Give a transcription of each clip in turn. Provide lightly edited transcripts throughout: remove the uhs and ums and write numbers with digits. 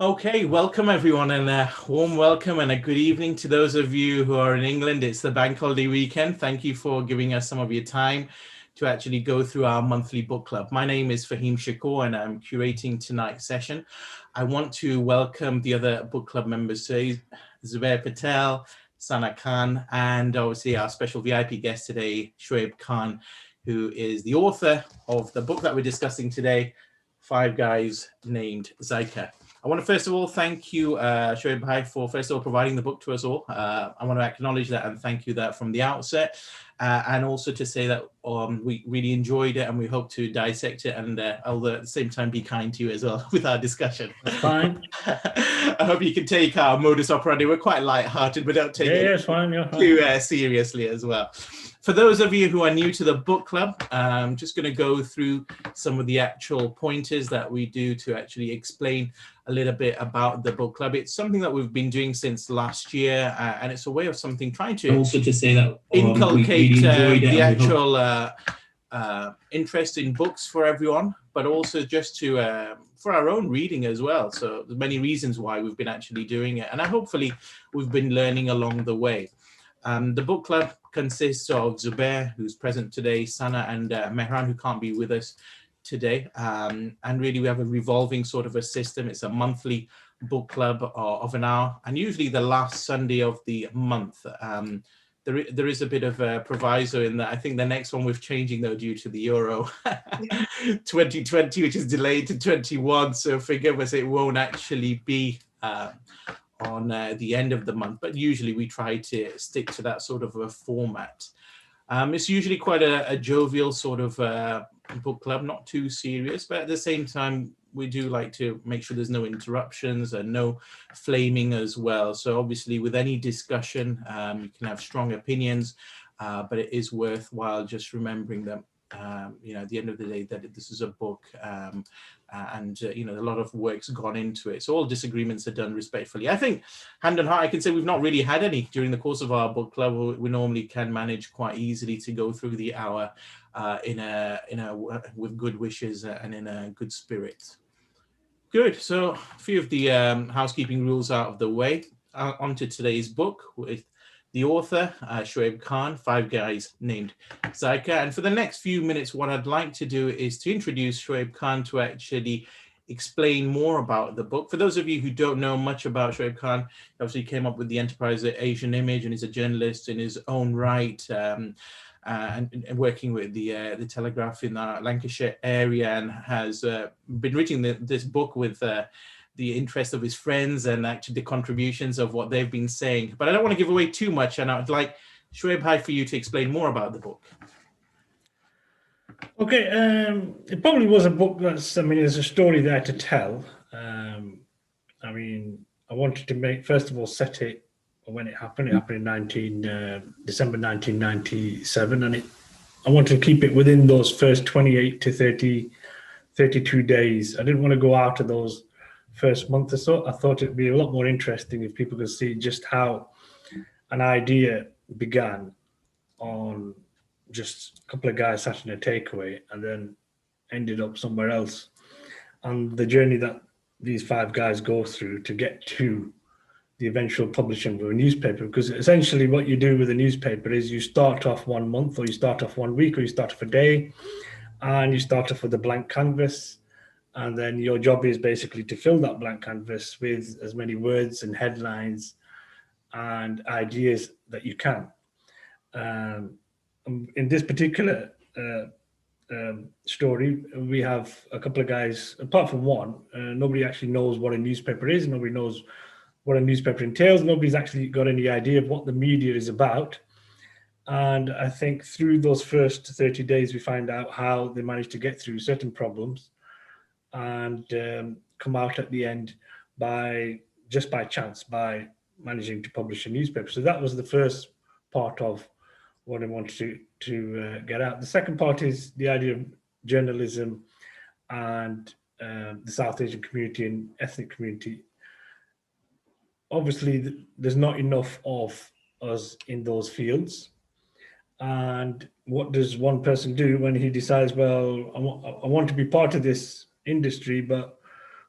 Okay, welcome everyone, and a warm welcome and a good evening to those of you who are in England. It's the bank holiday weekend. Thank you for giving us some of your time to actually go through our monthly book club. My name is Fahim Shakur and I'm curating tonight's session. I want to welcome the other book club members today, Zubair Patel, Sana Khan, and obviously our special VIP guest today, Shuiab Khan, who is the author of the book that we're discussing today, Five Guys Named Zaika. I want to first of all thank you, Shoaib Bhai, for first of all providing the book to us all. I want to acknowledge that and thank you that from the outset, and also to say that we really enjoyed it and we hope to dissect it and I'll at the same time be kind to you as well with our discussion. That's fine. I hope you can take our modus operandi. We're quite light-hearted, but don't take it too seriously as well. For those of you who are new to the book club, I'm just going to go through some of the actual pointers that we do to actually explain a little bit about the book club. It's something that we've been doing since last year, and it's a way of something trying to also to say that inculcate the actual interest in books for everyone, but also just to for our own reading as well. So there's many reasons why we've been actually doing it, and hopefully we've been learning along the way. The book club consists of Zubair, who's present today, Sana and Mehran, who can't be with us today. And really we have a revolving sort of a system. It's a monthly book club of an hour, and usually the last Sunday of the month. There is a bit of a proviso in that. I think the next one we're changing though due to the Euro 2020, which is delayed to 21. So forgive us, it won't actually be on the end of the month, but usually we try to stick to that sort of a format. It's usually quite a jovial sort of book club, not too serious, but at the same time, we do like to make sure there's no interruptions and no flaming as well. So obviously with any discussion, you can have strong opinions, but it is worthwhile just remembering that, at the end of the day, that this is a book and a lot of work's gone into it. So all disagreements are done respectfully. I think hand on heart, I can say we've not really had any during the course of our book club. We normally can manage quite easily to go through the hour with good wishes and in a good spirit. Good. So a few of the housekeeping rules out of the way. Onto today's book with the author, Shuiab Khan, Five Guys Named Zaika. And for the next few minutes, what I'd like to do is to introduce Shuiab Khan to actually explain more about the book. For those of you who don't know much about Shuiab Khan, obviously came up with the enterprise Asian Image and is a journalist in his own right, and working with the Telegraph in the Lancashire area, and has been writing this book with the interest of his friends and actually the contributions of what they've been saying. But I don't want to give away too much, and I'd like Shuiab Bhai for you to explain more about the book. Okay, it probably was a book there's a story there to tell. I wanted to first of all, set it when it happened. It happened in December 1997, and I wanted to keep it within those first 28 to 32 days. I didn't want to go out of those first month or so. I thought it'd be a lot more interesting if people could see just how an idea began on just a couple of guys sat in a takeaway and then ended up somewhere else, and the journey that these five guys go through to get to the eventual publishing of a newspaper. Because essentially what you do with a newspaper is you start off 1 month, or you start off 1 week, or you start off a day, and you start off with a blank canvas. And then your job is basically to fill that blank canvas with as many words and headlines and ideas that you can. In this particular story, we have a couple of guys, apart from one, nobody actually knows what a newspaper is. Nobody knows what a newspaper entails. Nobody's actually got any idea of what the media is about. And I think through those first 30 days, we find out how they managed to get through certain problems and come out at the end by chance, by managing to publish a newspaper. So that was the first part of what I wanted to get out. The second part is the idea of journalism and the South Asian community and ethnic community. Obviously, there's not enough of us in those fields. And what does one person do when he decides, well, I want to be part of this industry, but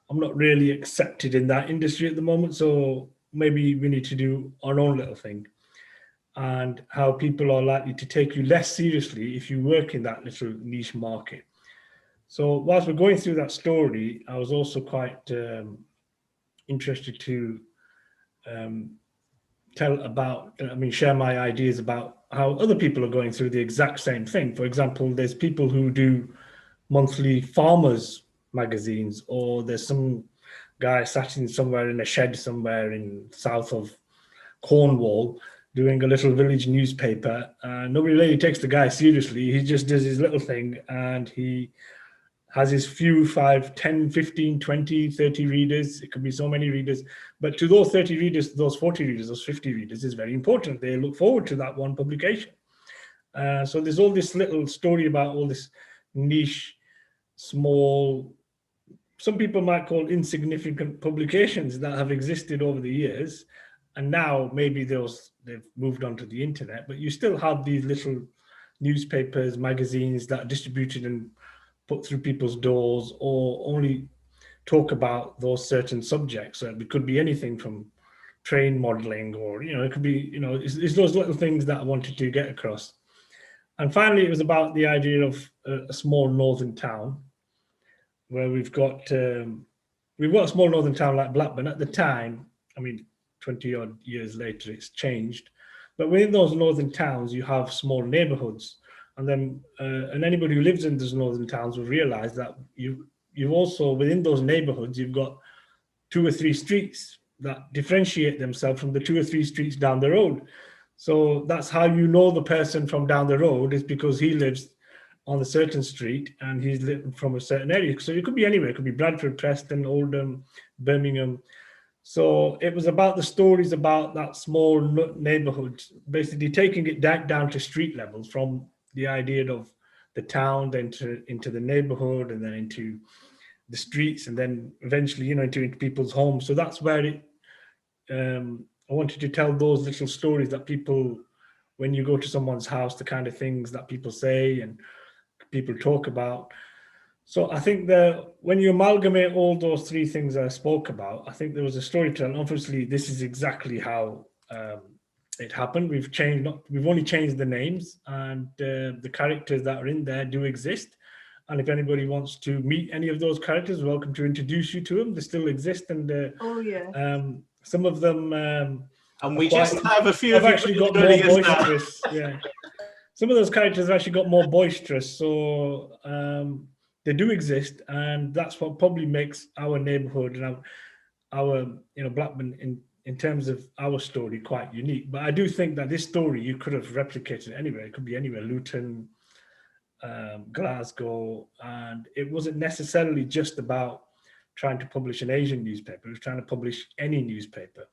I'm not really accepted in that industry at the moment. So maybe we need to do our own little thing, and how people are likely to take you less seriously if you work in that little niche market. So whilst we're going through that story, I was also quite interested to share my ideas about how other people are going through the exact same thing. For example, there's people who do monthly farmers magazines, or there's some guy sat in somewhere in a shed somewhere in south of Cornwall doing a little village newspaper. Nobody really takes the guy seriously. He just does his little thing, and he has his few 5, 10, 15, 20, 30 readers. It could be so many readers. But to those 30 readers, those 40 readers, those 50 readers is very important. They look forward to that one publication. So there's all this little story about all this niche, small, some people might call insignificant publications that have existed over the years. And now maybe they've moved on to the internet, but you still have these little newspapers, magazines that are distributed and put through people's doors, or only talk about those certain subjects. So it could be anything from train modeling, or, it could be, it's those little things that I wanted to get across. And finally, it was about the idea of a small northern town where we've got a small northern town like Blackburn. At the time, 20 odd years later, it's changed. But within those northern towns, you have small neighborhoods. And then, and anybody who lives in those northern towns will realize that you've also, within those neighborhoods, you've got 2 or 3 streets that differentiate themselves from the 2 or 3 streets down the road. So that's how you know the person from down the road, is because he lives on a certain street and he's living from a certain area. So it could be anywhere. It could be Bradford, Preston, Oldham, Birmingham. So it was about the stories about that small neighborhood, basically taking it down to street levels, from the idea of the town, then into the neighborhood, and then into the streets, and then eventually, into people's homes. So that's where I wanted to tell those little stories that people, when you go to someone's house, the kind of things that people say and people talk about. So I think that when you amalgamate all those 3 things I spoke about, I think there was a storytelling. Obviously, this is exactly how it happened. We've only changed the names, and the characters that are in there do exist. And if anybody wants to meet any of those characters, welcome to introduce you to them. They still exist, and some of them. And we just have a few. I've actually got more boisterous. Yeah, some of those characters have actually got more boisterous. So they do exist, and that's what probably makes our neighborhood and our Blackburn in terms of our story quite unique. But I do think that this story you could have replicated anywhere. It could be anywhere, Luton, Glasgow, and it wasn't necessarily just about trying to publish an Asian newspaper. It was trying to publish any newspaper.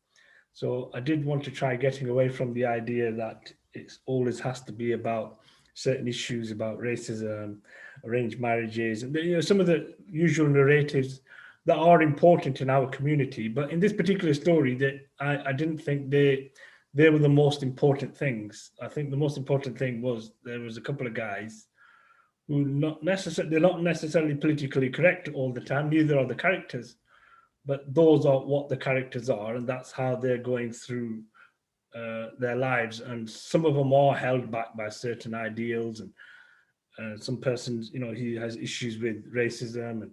So I did want to try getting away from the idea that it always has to be about certain issues about racism, arranged marriages, and some of the usual narratives that are important in our community. But in this particular story, that I didn't think they were the most important things. I think the most important thing was there was a couple of guys who they're not necessarily politically correct all the time. Neither are the characters, but those are what the characters are, and that's how they're going through their lives. And some of them are held back by certain ideals, and some persons, he has issues with racism, and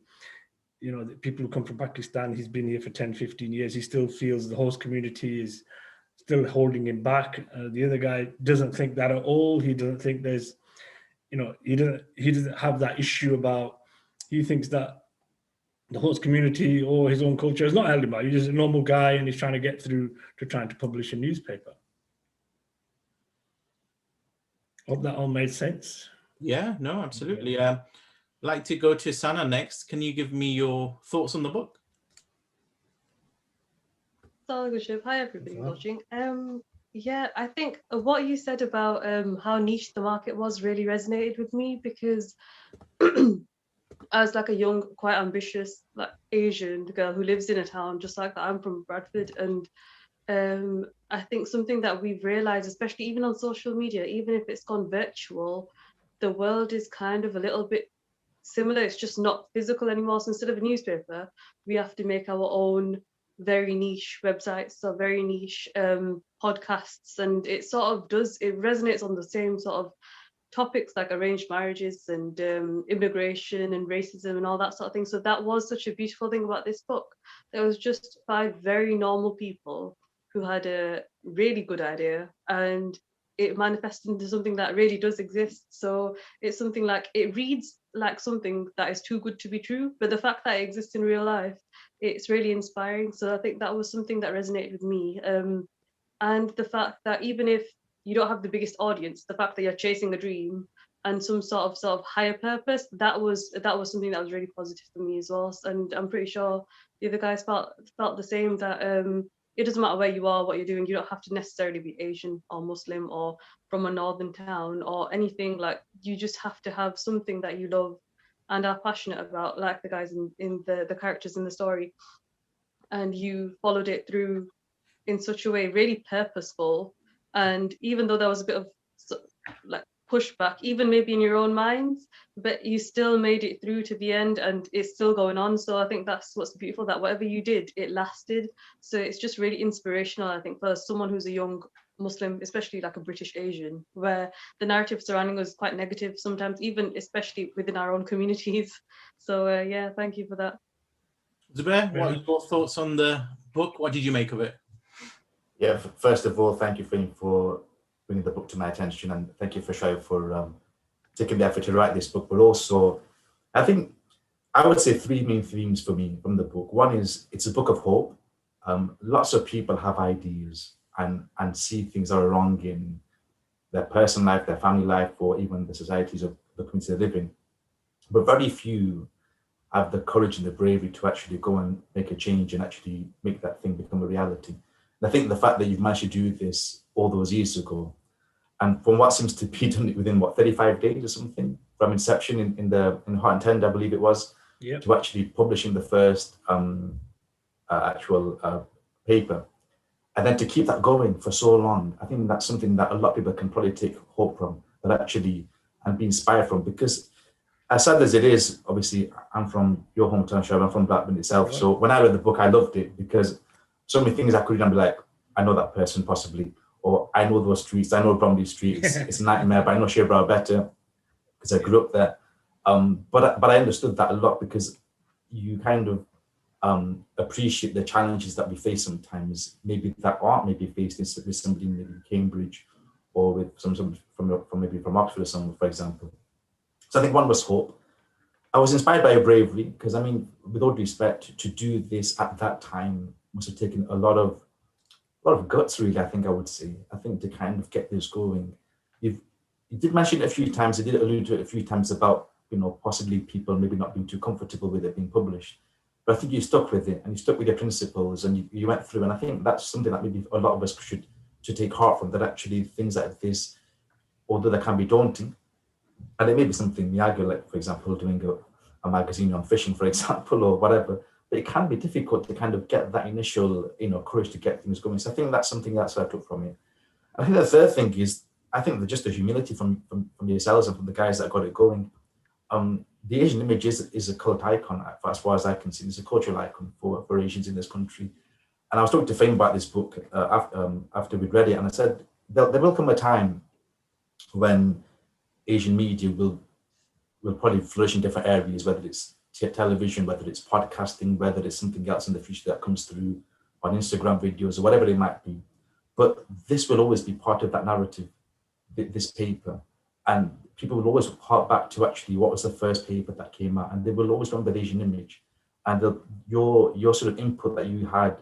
the people who come from Pakistan, he's been here for 10, 15 years. He still feels the host community is still holding him back. The other guy doesn't think that at all. He doesn't think there's, he doesn't have that issue about, he thinks that the host community or his own culture is not held him back. He's just a normal guy, and he's trying to get through to trying to publish a newspaper. Hope that all made sense. Yeah, no, absolutely. I'd like to go to Sana next. Can you give me your thoughts on the book? Hi, everybody watching. Yeah, I think what you said about how niche the market was really resonated with me, because as like a young, quite ambitious, like Asian girl who lives in a town just like that, I'm from Bradford, and I think something that we've realized, especially even on social media, even if it's gone virtual, the world is kind of a little bit similar. It's just not physical anymore. So instead of a newspaper, we have to make our own very niche websites or very niche podcasts, and it resonates on the same sort of topics like arranged marriages and immigration and racism and all that sort of thing. So that was such a beautiful thing about this book. There was just 5 very normal people who had a really good idea, and it manifested into something that really does exist. So it's something like, it reads like something that is too good to be true, but the fact that it exists in real life, it's really inspiring. So I think that was something that resonated with me. And the fact that even if you don't have the biggest audience, the fact that you're chasing a dream and some sort of higher purpose, that was something that was really positive for me as well. And I'm pretty sure the other guys felt the same, that it doesn't matter where you are, what you're doing, you don't have to necessarily be Asian or Muslim or from a northern town or anything. Like, you just have to have something that you love and are passionate about, like the guys in the characters in the story, and you followed it through in such a way, really purposeful. And even though there was a bit of like pushback, even maybe in your own minds, but you still made it through to the end, and it's still going on. So I think that's what's beautiful, that whatever you did, it lasted. So it's just really inspirational, I think, for someone who's a young Muslim, especially like a British Asian, where the narrative surrounding us is quite negative sometimes, even especially within our own communities. So yeah, thank you for that. Zubair, what are your thoughts on the book? What did you make of it? Yeah, first of all, thank you for bringing the book to my attention, and thank you for Shuiab for taking the effort to write this book. But also, I think I would say 3 main themes for me from the book. One is, it's a book of hope. Lots of people have ideas and see things that are wrong in their personal life, their family life, or even the societies of the community they live in. But very few have the courage and the bravery to actually go and make a change and actually make that thing become a reality. And I think the fact that you've managed to do this all those years ago, and from what seems to be done within 35 days or something from inception in Heart and Tender, I believe it was, Yep, to actually publishing the first actual paper, and then to keep that going for so long, I think that's something that a lot of people can probably take hope from, but actually, and be inspired from. Because as sad as it is, obviously, I'm from your hometown, Shuiab, I'm from Blackburn itself. Right. So when I read the book, I loved it because so many things I could read and be like, I know that person possibly, or I know those streets, I know Bromley Street, it's a nightmare, but I know Shearborough better because I grew up there. But I understood that a lot, because you kind of appreciate the challenges that we face sometimes, maybe that aren't maybe faced with somebody maybe in Cambridge or with some from Oxford or someone, for example. So I think one was hope. I was inspired by your bravery, because I mean, with all due respect, to do this at that time must have taken a lot of guts, really. I think I would say. I think to kind of get this going, you did mention it a few times. You did allude to it a few times about, you know, possibly people maybe not being too comfortable with it being published. But I think you stuck with it, and you stuck with your principles, and you went through. And I think that's something that maybe a lot of us should take heart from. That actually things like this, although they can be daunting, and it may be something Miyagi, like for example, doing a magazine on fishing, for example, or whatever. But it can be difficult to kind of get that initial, you know, courage to get things going. So I think that's something that's I took from it. I think the third thing is, I think just the humility from yourselves and from the guys that got it going. The Asian image is a cult icon, as far as I can see. It's a cultural icon for Asians in this country. And I was talking to Fame about this book after we'd read it, and I said there will come a time when Asian media will probably flourish in different areas, whether it's television, whether it's podcasting, whether it's something else in the future that comes through on Instagram videos or whatever it might be. But this will always be part of that narrative, this paper. And people will always hark back to actually what was the first paper that came out, and they will always remember the Asian image and your sort of input that you had.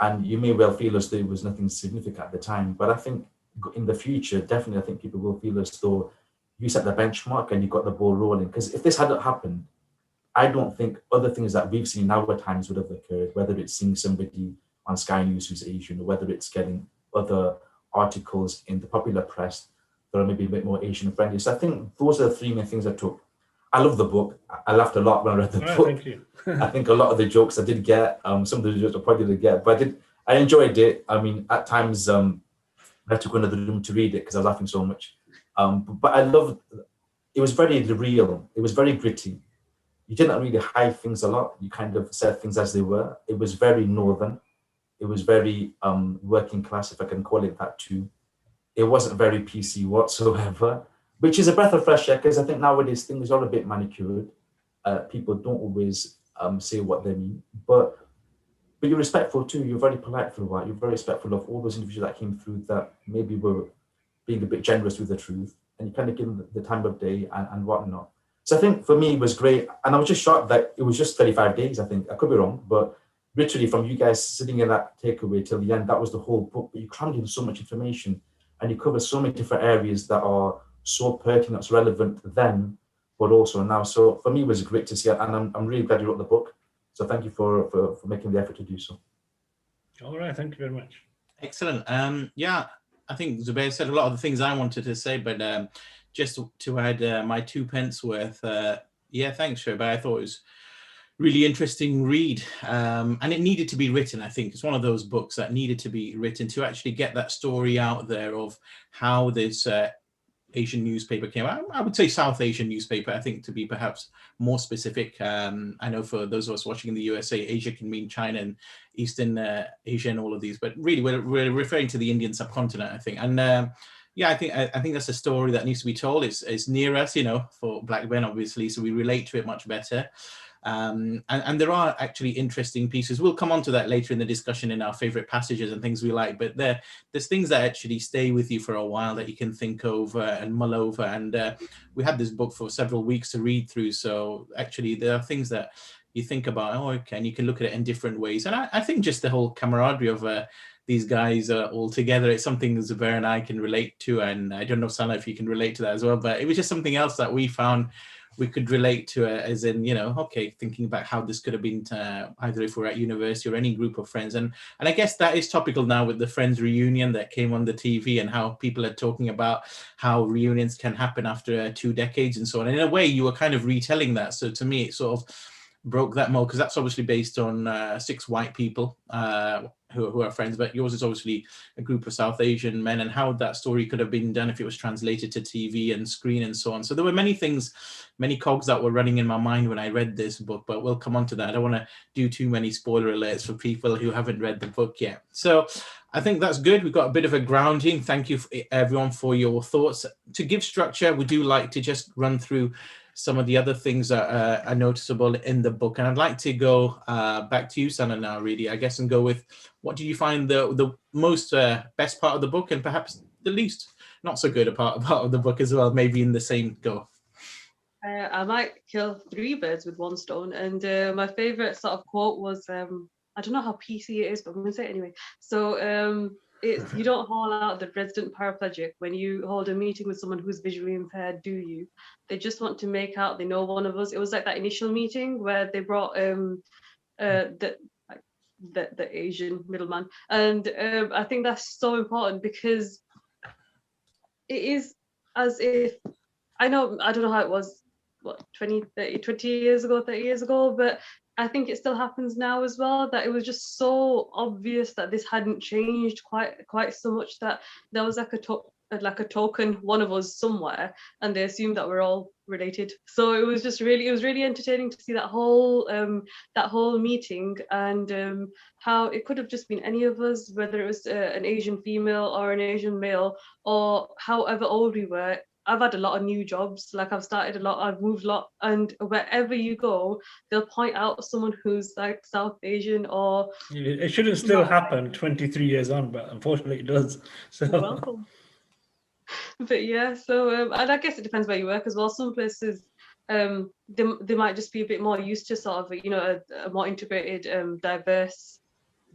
And you may well feel as though it was nothing significant at the time, but I think in the future, definitely, I think people will feel as though you set the benchmark and you got the ball rolling. Because if this hadn't happened, I don't think other things that we've seen in our times would have occurred, whether it's seeing somebody on Sky News who's Asian, or whether it's getting other articles in the popular press that are maybe a bit more Asian friendly. So I think those are the 3 main things I took. I love the book. I laughed a lot when I read the book. Thank you. I think a lot of the jokes I did get, some of the jokes I probably didn't get, but I enjoyed it. I mean, at times I had to go into the room to read it because I was laughing so much. But I loved, it was very real. It was very gritty. you didn't really hide things a lot. You kind of said things as they were. It was very northern. It was very working class, if I can call it that too. It wasn't very PC whatsoever, which is a breath of fresh air, because I think nowadays things are a bit manicured. People don't always say what they mean, but you're respectful too. You're very polite for a while. You're very respectful of all those individuals that came through that maybe were being a bit generous with the truth, and you kind of give them the time of day and whatnot. So I think for me it was great, and I was just shocked that it was just 35 days. I think I could be wrong, but literally from you guys sitting in that takeaway till the end, that was the whole book. But you crammed in so much information, and you cover so many different areas that are so pertinent, so relevant then, but also now. So for me, it was great to see it, and I'm really glad you wrote the book. So thank you for making the effort to do so. All right, thank you very much. Excellent. Yeah, I think Zubair said a lot of the things I wanted to say, but just to add my 2 pence worth, yeah, thanks, Shuiab. I thought it was really interesting read, and it needed to be written. I think it's one of those books that needed to be written to actually get that story out there of how this Asian newspaper came out. I would say South Asian newspaper, I think, to be perhaps more specific. I know for those of us watching in the USA, Asia can mean China and Eastern Asia and all of these, but really we're referring to the Indian subcontinent, I think. And yeah, I think that's a story that needs to be told. It's near us, you know, for blackburn, obviously, so we relate to it much better. And there are actually interesting pieces. We'll come on to that later in the discussion in our favorite passages and things we like, but there's things that actually stay with you for a while that you can think over and mull over. And we had this book for several weeks to read through, so actually there are things that you think about, oh, okay, and you can look at it in different ways. And I think just the whole camaraderie of these guys all together, it's something that Zubair and I can relate to, and I don't know, Salah, if you can relate to that as well, but it was just something else that we found we could relate to, as in, you know, okay, thinking about how this could have been either if we're at university or any group of friends. And I guess that is topical now with the Friends reunion that came on the TV, and how people are talking about how reunions can happen after 2 decades and so on. And in a way, you were kind of retelling that. So to me, it sort of broke that mold, because that's obviously based on 6 white people who are friends, but yours is obviously a group of South Asian men, and how that story could have been done if it was translated to TV and screen and so on. So there were many things, many cogs that were running in my mind when I read this book, but we'll come on to that. I don't want to do too many spoiler alerts for people who haven't read the book yet. So I think that's good. We've got a bit of a grounding. Thank you everyone for your thoughts. To give structure, we do like to just run through some of the other things that are noticeable in the book. And I'd like to go back to you, Sana, now, really, I guess, and go with, what do you find the most best part of the book, and perhaps the least not so good part of the book as well, maybe in the same go? I might kill 3 birds with 1 stone. And my favorite sort of quote was, I don't know how PC it is, but I'm going to say it anyway. So it's, you don't haul out the resident paraplegic when you hold a meeting with someone who's visually impaired, do you? They just want to make out they know one of us. It was like that initial meeting where they brought the Asian middleman. And I think that's so important, because it is as if, I don't know how it was, what, 20 years ago, 30 years ago, but I think it still happens now as well, that it was just so obvious that this hadn't changed quite so much, that there was like a token one of us somewhere, and they assumed that we're all related. So it was really entertaining to see that whole meeting, and how it could have just been any of us, whether it was an Asian female or an Asian male, or however old we were. I've had a lot of new jobs, like I've started a lot, I've moved a lot, and wherever you go, they'll point out someone who's like South Asian or... It shouldn't still happen 23 years on, but unfortunately it does. So you're welcome. But yeah, so and I guess it depends where you work as well. Some places they might just be a bit more used to sort of, you know, a more integrated, diverse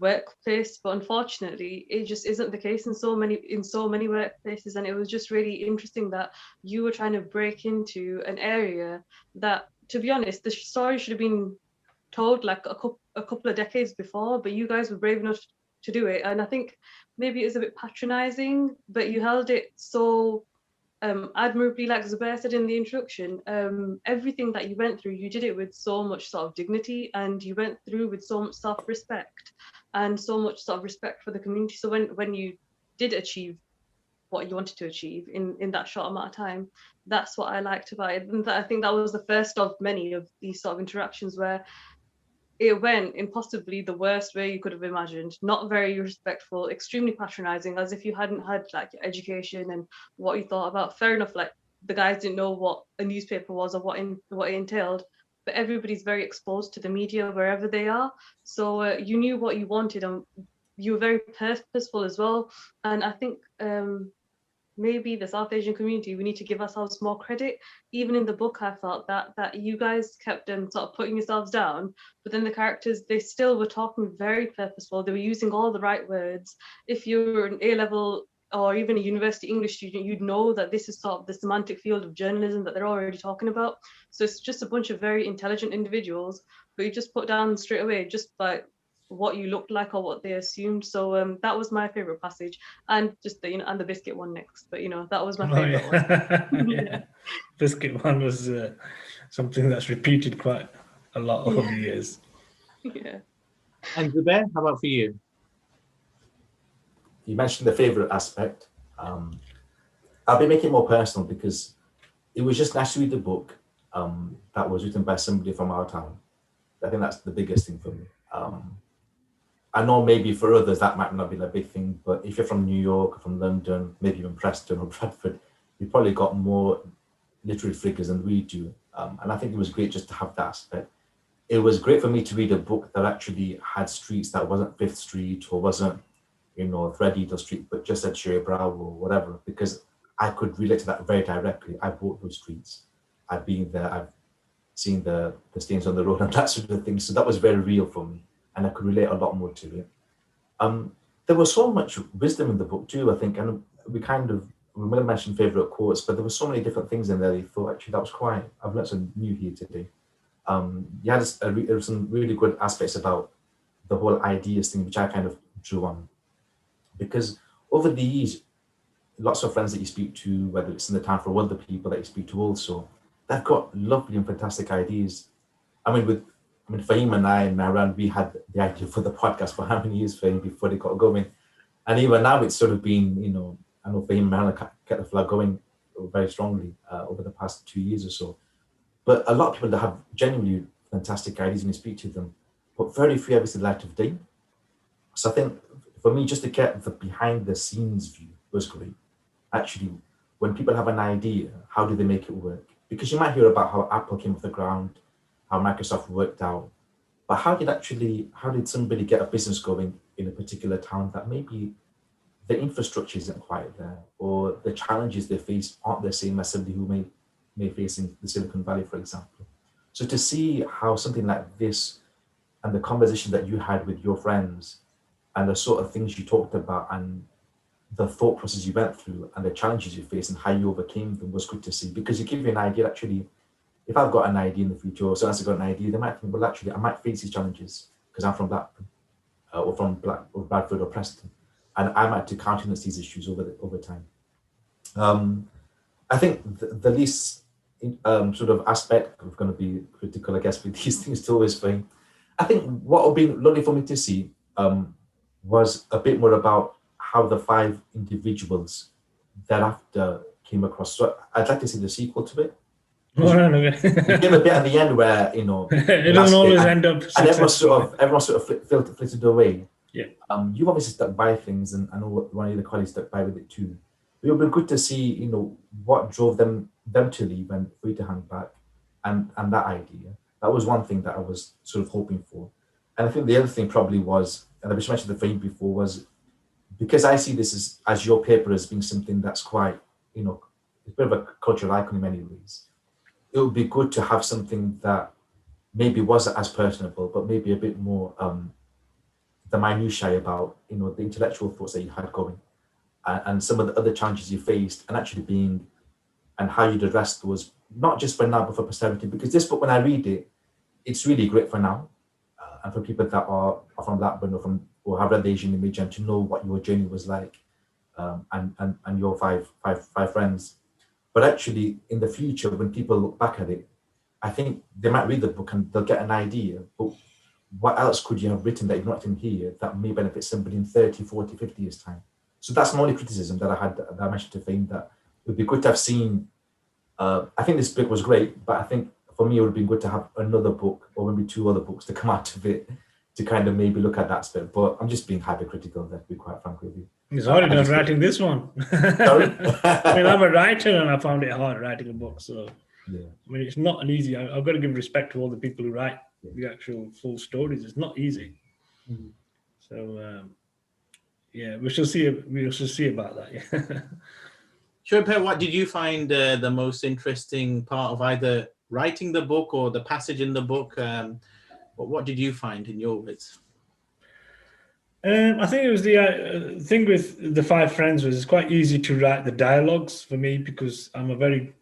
workplace, but unfortunately it just isn't the case in so many workplaces. And it was just really interesting that you were trying to break into an area that, to be honest, the story should have been told like a couple of decades before, but you guys were brave enough to do it. And I think maybe it's a bit patronizing, but you held it so admirably. Like Zubair said in the introduction, everything that you went through, you did it with so much sort of dignity, and you went through with so much self-respect and so much sort of respect for the community. So when you did achieve what you wanted to achieve in that short amount of time. That's what I liked about it. And I think that was the first of many of these sort of interactions where it went in possibly the worst way you could have imagined. Not very respectful, extremely patronizing, as if you hadn't had like your education and what you thought about. Fair enough, like the guys didn't know what a newspaper was or what it entailed, but everybody's very exposed to the media wherever they are. So you knew what you wanted, and you were very purposeful as well. And I think maybe the South Asian community, we need to give ourselves more credit. Even in the book, I felt that you guys kept sort of putting yourselves down, but then the characters, they still were talking very purposeful. They were using all the right words. If you're an A-level or even a university English student, you'd know that this is sort of the semantic field of journalism that they're already talking about. So it's just a bunch of very intelligent individuals, but you just put down straight away just by what you looked like or what they assumed. So that was my favorite passage, and just the and the biscuit one next. But that was my favorite one. Yeah. Biscuit one was something that's repeated quite a lot over the years. Yeah. And Zubair, how about for you? You mentioned the favorite aspect. I'll be making it more personal because it was just nice to read a book that was written by somebody from our town. I think that's the biggest thing for me. I know maybe for others that might not be a big thing, but if you're from New York, or from London, maybe even Preston or Bradford, you probably got more literary figures than we do. And I think it was great just to have that aspect. It was great for me to read a book that actually had streets that wasn't Fifth Street or wasn't, Threadneedle Street, but just at Cherry Brow or whatever, because I could relate to that very directly. I've walked those streets. I've been there. I've seen the stains on the road and that sort of thing. So that was very real for me, and I could relate a lot more to it. There was so much wisdom in the book too, I think, and we're going to mention favorite quotes, but there were so many different things in there that I thought, actually, that was quite, I've learned some new here today. You had some really good aspects about the whole ideas thing, which I kind of drew on. Because over the years, lots of friends that you speak to, whether it's in the town for other people that you speak to also, they've got lovely and fantastic ideas. Fahim and I and Mehran, we had the idea for the podcast for how many years, Fahim, before they got going. And even now it's sort of been, I know Fahim and Mehran kept the flag going very strongly over the past 2 years or so. But a lot of people that have genuinely fantastic ideas when you speak to them, but very few ever see the light of day. So I think for me, just to get the behind the scenes view was great. Actually, when people have an idea, how do they make it work? Because you might hear about how Apple came off the ground, how Microsoft worked out, but how did somebody get a business going in a particular town that maybe the infrastructure isn't quite there, or the challenges they face aren't the same as somebody who may face in the Silicon Valley, for example. So to see how something like this and the conversation that you had with your friends and the sort of things you talked about and the thought process you went through and the challenges you faced and how you overcame them was good to see, because it gives you an idea. Actually, if I've got an idea in the future or someone else has got an idea, they might think, well, actually, I might face these challenges because I'm from Blackburn or from Bradford or Preston, and I might have to countenance these issues over time. I think the least sort of aspect of going to be critical, I guess, with these things to always find. I think what would be lovely for me to see was a bit more about how the 5 individuals thereafter came across. So I'd like to see the sequel to it. It came a bit at the end where it doesn't always end up, and everyone sort of flitted away. Yeah. You've obviously stuck by things, and I know one of the colleagues stuck by with it too. It would be good to see, what drove them to leave and for you to hand back, and that idea. That was one thing that I was sort of hoping for. And I think the other thing probably was, and I just mentioned the frame before, was because I see this as your paper as being something that's quite, it's a bit of a cultural icon in many ways. It would be good to have something that maybe wasn't as personable, but maybe a bit more the minutiae about, the intellectual thoughts that you had going and some of the other challenges you faced and actually and how you'd address those, not just for now, but for posterity. Because this book, when I read it, it's really great for now and for people that are from Blackburn or have read the Asian Image and to know what your journey was like and your five friends. But actually, in the future, when people look back at it, I think they might read the book and they'll get an idea. But what else could you have written that you've not in here that may benefit somebody in 30, 40, 50 years' time? So that's my only criticism that I had, that I mentioned to Fame, that it would be good to have seen. I think this book was great, but I think for me it would have been good to have another book or maybe 2 other books to come out of it to kind of maybe look at that aspect. But I'm just being hypercritical, to be quite frank with you. It's hard enough writing this one. Sorry? I mean, I'm a writer and I found it hard writing a book. So, Yeah. I mean, it's not an easy. I've got to give respect to all the people who write the actual full stories. It's not easy. Mhm. So, yeah, we shall see. We shall see about that. Yeah. Shuiab, what did you find the most interesting part of either writing the book or the passage in the book? What did you find in your words? I think it was the thing with the 5 friends was it's quite easy to write the dialogues for me because I'm very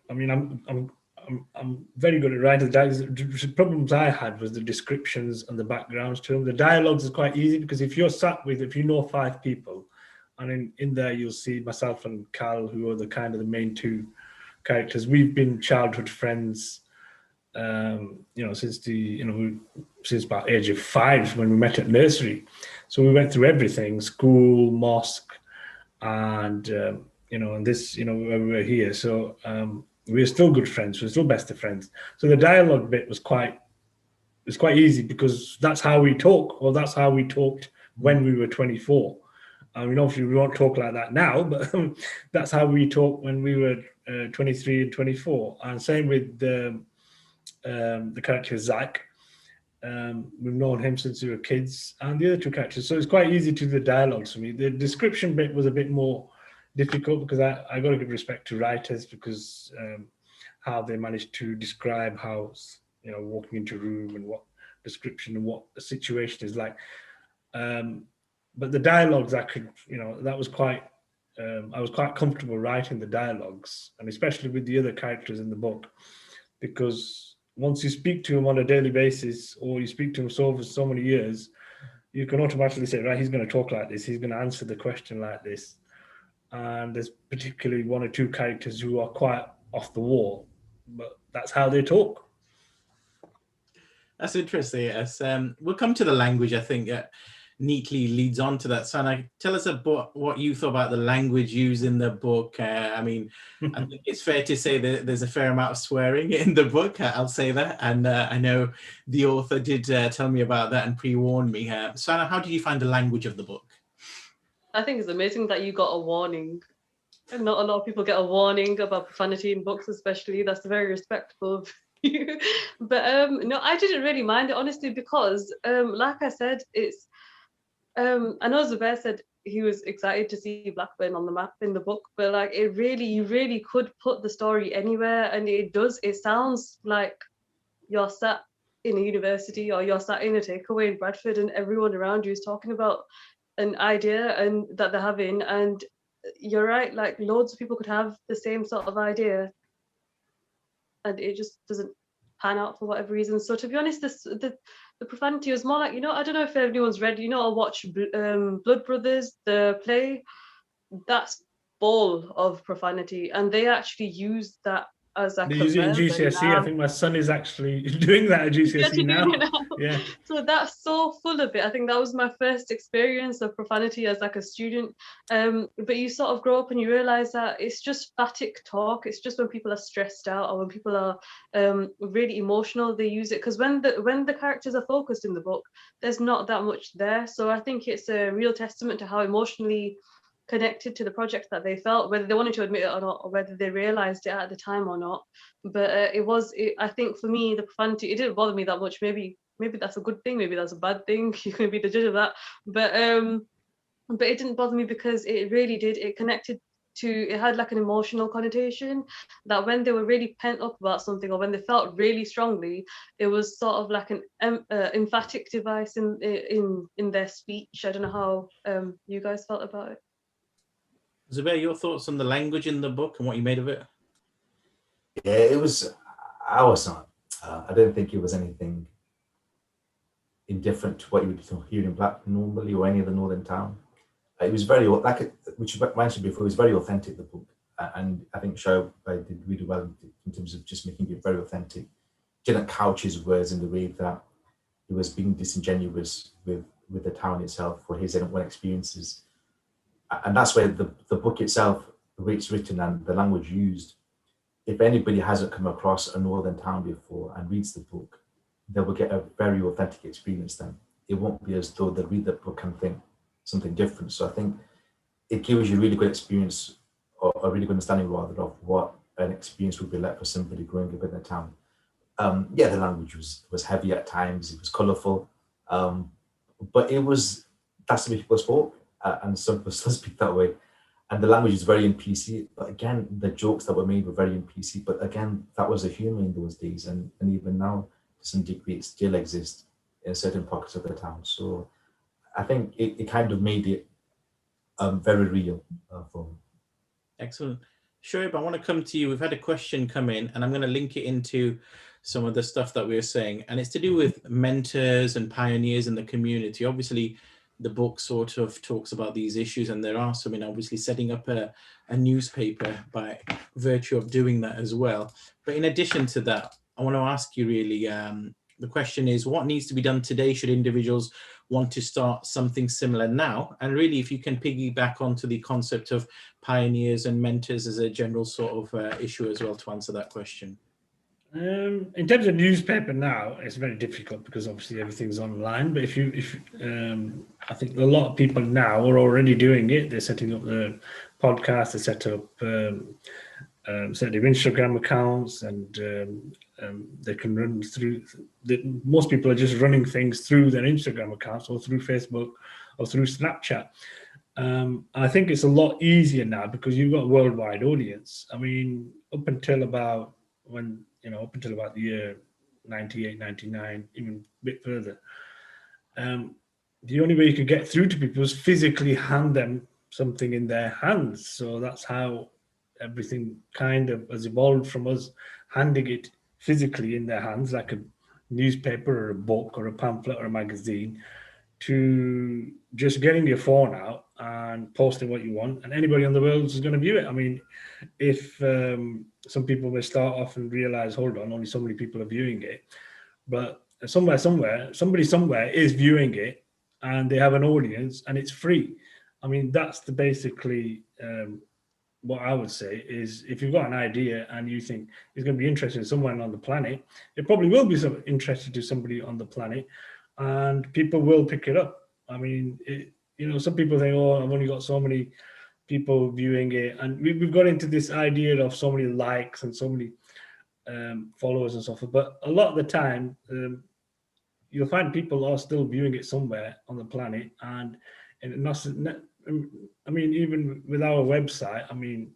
good at writing the dialogues. The problems I had was the descriptions and the backgrounds to them. The dialogues is quite easy because if you know 5 people, and in there you'll see myself and Cal, who are the main 2 characters. We've been childhood friends, since about age of 5 when we met at nursery. So we went through everything: school, mosque, and and this, where we were here. So we're still good friends. We're still best of friends. So the dialogue bit was quite easy because that's how we talk, or that's how we talked when we were 24. I mean, obviously we won't talk like that now, but that's how we talked when we were 23 and 24. And same with the character Zaika. We've known him since we were kids, and the other 2 characters. So it's quite easy to do the dialogues for me. The description bit was a bit more difficult because I got to give respect to writers because how they managed to describe how, walking into a room and what description and what the situation is like. But the dialogues, I was quite comfortable writing the dialogues, and especially with the other characters in the book, because once you speak to him on a daily basis, or you speak to him for so many years, you can automatically say, right, he's going to talk like this, he's going to answer the question like this. And there's particularly 1 or 2 characters who are quite off the wall, but that's how they talk. That's interesting. Yes, we'll come to the language. I think neatly leads on to that. Sana, tell us about what you thought about the language used in the book. I mean, I think it's fair to say that there's a fair amount of swearing in the book. I'll say that. And I know the author did tell me about that and pre-warn me. Sana, how did you find the language of the book? I think it's amazing that you got a warning. And not a lot of people get a warning about profanity in books, especially. That's very respectful of you. But no, I didn't really mind it, honestly, because like I said, it's I know Zubair said he was excited to see Blackburn on the map in the book, but like you really could put the story anywhere, and it sounds like you're sat in a university or you're sat in a takeaway in Bradford and everyone around you is talking about an idea and that they're having, and you're right, like loads of people could have the same sort of idea and it just doesn't pan out for whatever reason. So to be honest, the profanity was more like, I don't know if anyone's read, or watch Blood Brothers, the play. That's full of profanity, and they actually use that as like they use it in GCSE. I think my son is actually doing that at GCSE now. Yeah. So that's so full of it. I think that was my first experience of profanity as like a student. But you sort of grow up and you realize that it's just phatic talk. It's just when people are stressed out or when people are really emotional, they use it. Because when the characters are focused in the book, there's not that much there. So I think it's a real testament to how emotionally connected to the project that they felt, whether they wanted to admit it or not, or whether they realized it at the time or not. But I think for me, the profanity, it didn't bother me that much. Maybe that's a good thing, maybe that's a bad thing. You can be the judge of that. But it didn't bother me because it really did. It connected to, it had like an emotional connotation that when they were really pent up about something or when they felt really strongly, it was sort of like an emphatic device in their speech. I don't know how you guys felt about it. Zubair, your thoughts on the language in the book and what you made of it? Yeah, I was not. I don't think it was anything indifferent to what you would hear in Blackburn normally or any other northern town. It was very, which you mentioned before, it was very authentic, the book. And I think Shuiab did really well in terms of just making it very authentic. Didn't couch his words in the way that he was being disingenuous with the town itself for his own experiences. And that's where the book itself, the way it's written and the language used, if anybody hasn't come across a northern town before and reads the book, they will get a very authentic experience then. It won't be as though they read the book and think something different. So I think it gives you a really good experience, or a really good understanding rather, of what an experience would be like for somebody growing up in a town. Yeah, the language was heavy at times, it was colourful, but that's the way people spoke, and some people still speak that way. And the language is very NPC, but again, the jokes that were made were very NPC. But again, that was a humour in those days, and even now, to some degree, it still exists in certain pockets of the town. So I think it kind of made it very real for me. Excellent. Shuiab, I want to come to you. We've had a question come in, and I'm going to link it into some of the stuff that we were saying, and it's to do with mentors and pioneers in the community. Obviously, the book sort of talks about these issues, and there are some in obviously setting up a newspaper by virtue of doing that as well. But in addition to that, I want to ask you really, the question is, what needs to be done today should individuals want to start something similar now? And really, if you can piggyback onto the concept of pioneers and mentors as a general sort of issue as well to answer that question. In terms of newspaper now, it's very difficult because obviously everything's online. But I think a lot of people now are already doing it. They're setting up the podcast, they set up set their Instagram accounts, and they can run through. Most people are just running things through their Instagram accounts or through Facebook or through Snapchat. I think it's a lot easier now because you've got a worldwide audience. I mean, up until about the year 98, 99, even a bit further, the only way you could get through to people was physically hand them something in their hands. So that's how everything kind of has evolved, from us handing it physically in their hands, like a newspaper or a book or a pamphlet or a magazine, to just getting your phone out and posting what you want, and anybody on the world is going to view it. I mean, if some people may start off and realize, hold on, only so many people are viewing it, but somebody somewhere is viewing it, and they have an audience, and it's free. I mean, that's basically what I would say is, if you've got an idea and you think it's going to be interesting to someone on the planet, it probably will be interesting to somebody on the planet, and people will pick it up. I mean, some people think, oh, I've only got so many people viewing it, and we've got into this idea of so many likes and so many followers and so forth. But a lot of the time, you'll find people are still viewing it somewhere on the planet, and I mean, even with our website, I mean,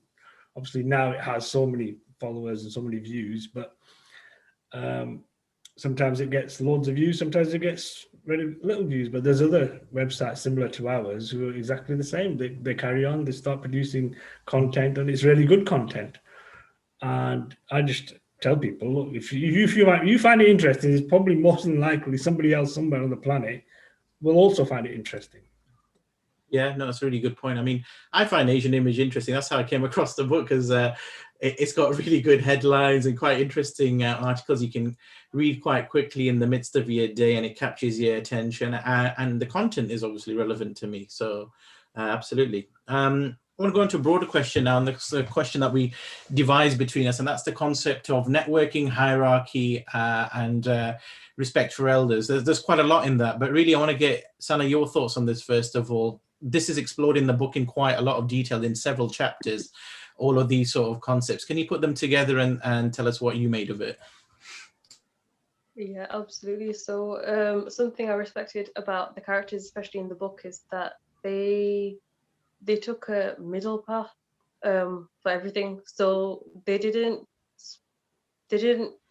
obviously now it has so many followers and so many views, but sometimes it gets loads of views, sometimes it gets very little views. But there's other websites similar to ours who are exactly the same. They carry on, they start producing content, and it's really good content. And I just tell people, look, if you find it interesting, it's probably more than likely somebody else somewhere on the planet will also find it interesting. Yeah, no, that's a really good point. I mean, I find Asian Image interesting. That's how I came across the book, because it's got really good headlines and quite interesting articles you can read quite quickly in the midst of your day, and it captures your attention. And the content is obviously relevant to me. So absolutely. I want to go into a broader question now, and that's a question that we devise between us, and that's the concept of networking, hierarchy, and respect for elders. There's quite a lot in that, but really I want to get, Sana, your thoughts on this first of all. This is explored in the book in quite a lot of detail in several chapters, all of these sort of concepts. Can you put them together and tell us what you made of it? Yeah, absolutely. So something I respected about the characters, especially in the book, is that they took a middle path for everything. So they didn't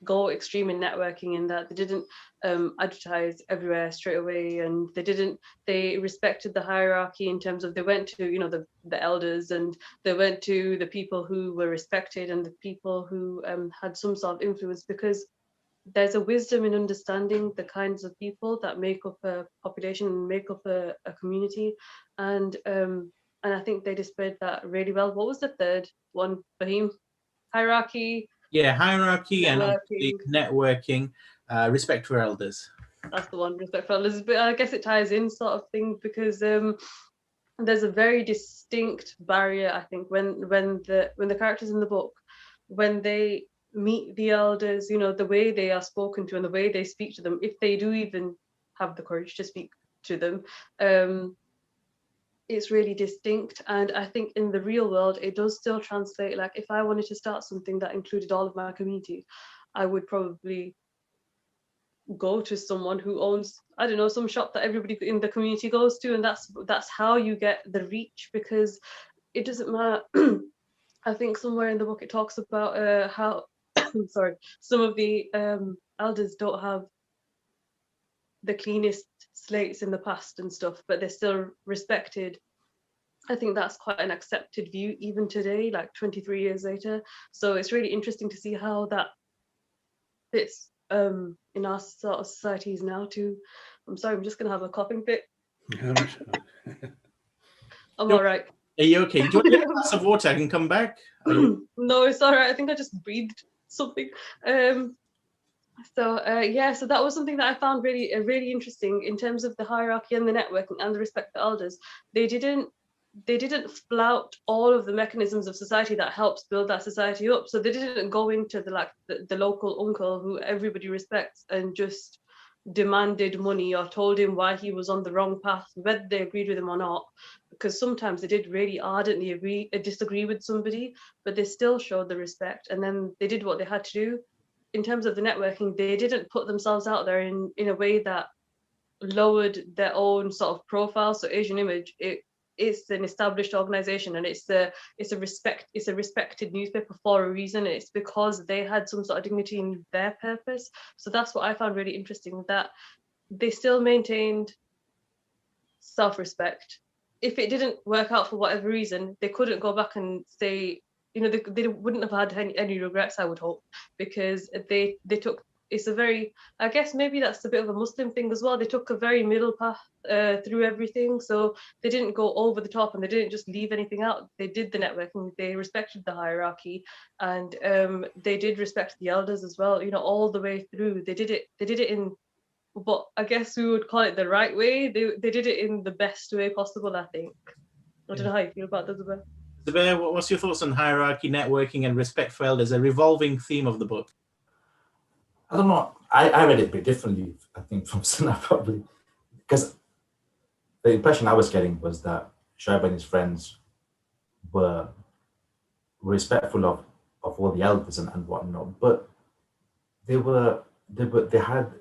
go extreme in networking, in that they didn't advertise everywhere straight away, and they respected the hierarchy in terms of, they went to the elders, and they went to the people who were respected and the people who had some sort of influence, because there's a wisdom in understanding the kinds of people that make up a population and make up a community, and I think they displayed that really well. What was the third one, Fahim? Hierarchy. Yeah, hierarchy and networking, respect for elders. That's the one, respect for elders. But I guess it ties in, sort of thing, because there's a very distinct barrier, I think, when the characters in the book, when they meet the elders, you know, the way they are spoken to and the way they speak to them, if they do even have the courage to speak to them, it's really distinct. And I think in the real world, it does still translate. Like if I wanted to start something that included all of my community, I would probably go to someone who owns, I don't know, some shop that everybody in the community goes to, and that's how you get the reach, because it doesn't matter. I think somewhere in the book it talks about how sorry, some of the elders don't have the cleanest slates in the past and stuff, but they're still respected. I think that's quite an accepted view even today, like 23 years later. So it's really interesting to see how that fits in our sort of societies now too. I'm sorry, I'm just gonna have a coughing fit. I'm all right. Are you okay? Do you want to get a glass of water? I can come back. No, it's all right. I think I just breathed something. So that was something that I found really interesting in terms of the hierarchy and the networking and the respect for elders. They didn't flout all of the mechanisms of society that helps build that society up. So they didn't go into the local uncle who everybody respects and just demanded money or told him why he was on the wrong path, whether they agreed with him or not, because sometimes they did really ardently disagree with somebody, but they still showed the respect, and then they did what they had to do. In terms of the networking, they didn't put themselves out there in a way that lowered their own sort of profile. So Asian Image, it's an established organization, and it's a respected newspaper for a reason. It's because they had some sort of dignity in their purpose. So that's what I found really interesting, that they still maintained self-respect. If it didn't work out for whatever reason, they couldn't go back and say, you know, they wouldn't have had any regrets, I would hope, because they took, it's a very, I guess maybe that's a bit of a Muslim thing as well. They took a very middle path through everything. So they didn't go over the top and they didn't just leave anything out. They did the networking, they respected the hierarchy, and they did respect the elders as well, you know, all the way through. They did it in, but I guess we would call it the right way. They did it in the best way possible, I think. I don't know how you feel about that, Zubair. Zubair, what's your thoughts on hierarchy, networking, and respect for elders, a revolving theme of the book? I don't know. I read it a bit differently, I think, from Sana probably, because the impression I was getting was that Shuiab and his friends were respectful of all the elders and whatnot, but they had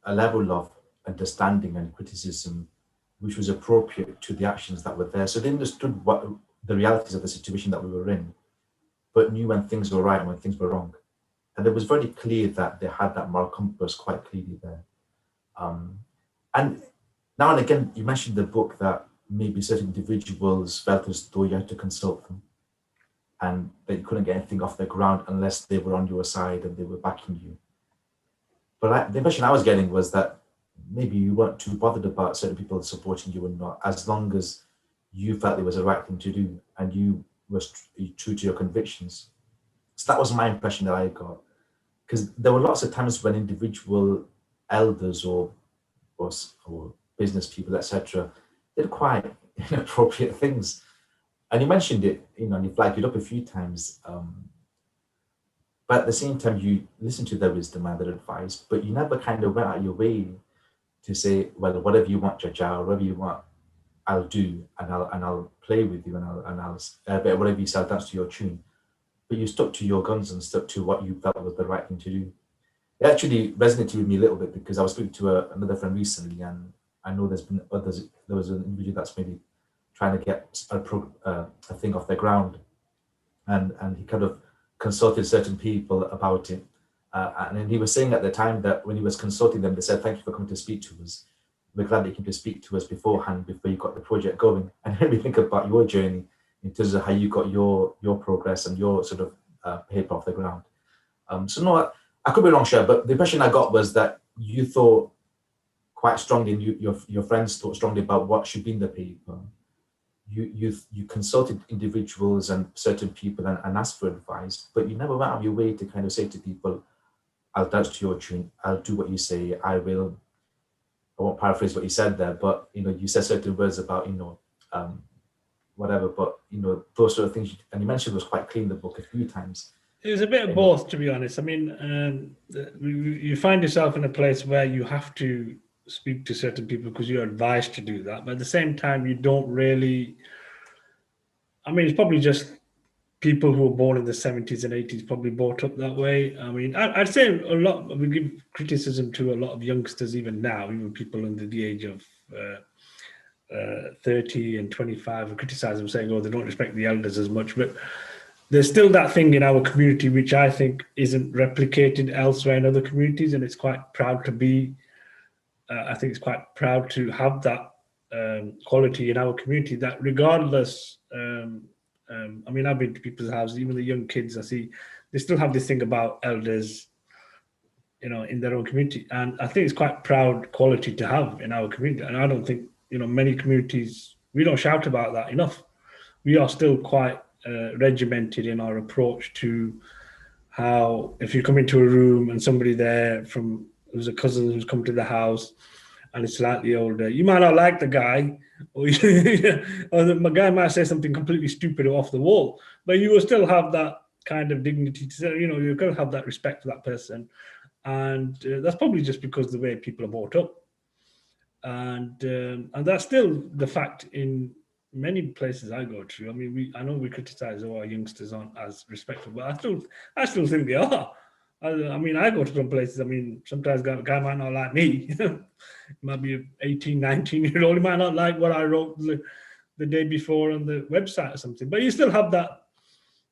a level of understanding and criticism which was appropriate to the actions that were there. So they understood what the realities of the situation that we were in, but knew when things were right and when things were wrong. And it was very clear that they had that moral compass quite clearly there. And now and again, you mentioned the book that maybe certain individuals felt as though you had to consult them and that you couldn't get anything off the ground unless they were on your side and they were backing you. But the impression I was getting was that maybe you weren't too bothered about certain people supporting you or not, as long as you felt it was the right thing to do and you were true to your convictions. So that was my impression that I got. Because there were lots of times when individual elders or business people, etc., did quite inappropriate things. And you mentioned it, and you flagged it up a few times. But at the same time, you listened to their wisdom and their advice, but you never kind of went out of your way to say, well, whatever you want, Jaja, whatever you want, I'll do, and I'll play with you, and I'll whatever you say, I'll dance to your tune. But you stuck to your guns and stuck to what you felt was the right thing to do. It actually resonated with me a little bit because I was speaking to another friend recently, and I know there's been others. There was an individual that's maybe trying to get a thing off their ground, and he kind of consulted certain people about it. And he was saying at the time that when he was consulting them, they said, "Thank you for coming to speak to us. We're glad that you came to speak to us beforehand, before you got the project going." And it made me think about your journey in terms of how you got your progress and your sort of paper off the ground. So no, I could be wrong, Shuiab, but the impression I got was that you thought quite strongly, and your friends thought strongly about what should be in the paper. You consulted individuals and certain people and asked for advice, but you never went out of your way to kind of say to people, "I'll dance to your tune, I'll do what you say, I won't paraphrase what you said there, but you said certain words about whatever. But those sort of things, and you mentioned was quite clean in the book a few times. It was a bit of both, to be honest. I mean, you find yourself in a place where you have to speak to certain people because you're advised to do that, but at the same time, you don't really. I mean, it's probably just people who were born in the 70s and 80s probably brought up that way. I mean, I'd say a lot. We give criticism to a lot of youngsters even now, even people under the age of 30 and 25, and criticize them saying, "Oh, they don't respect the elders as much." But there's still that thing in our community which I think isn't replicated elsewhere in other communities, and it's quite proud to be. I think it's quite proud to have that quality in our community. That regardless, I mean, I've been to people's houses, even the young kids I see, they still have this thing about elders, in their own community, and I think it's quite proud quality to have in our community. And I don't think many communities, we don't shout about that enough. We are still quite regimented in our approach to how, if you come into a room and somebody there who's a cousin who's come to the house and is slightly older, you might not like the guy, or the guy might say something completely stupid or off the wall, but you will still have that kind of dignity to say, you're going to have that respect for that person. And that's probably just because of the way people are brought up. And that's still the fact in many places I go to. I mean, I know we criticize our youngsters aren't as respectful, but I still think they are. I mean, I go to some places. I mean, sometimes a guy might not like me. Might be an 18, 19-year-old. He might not like what I wrote the day before on the website or something. But you still have that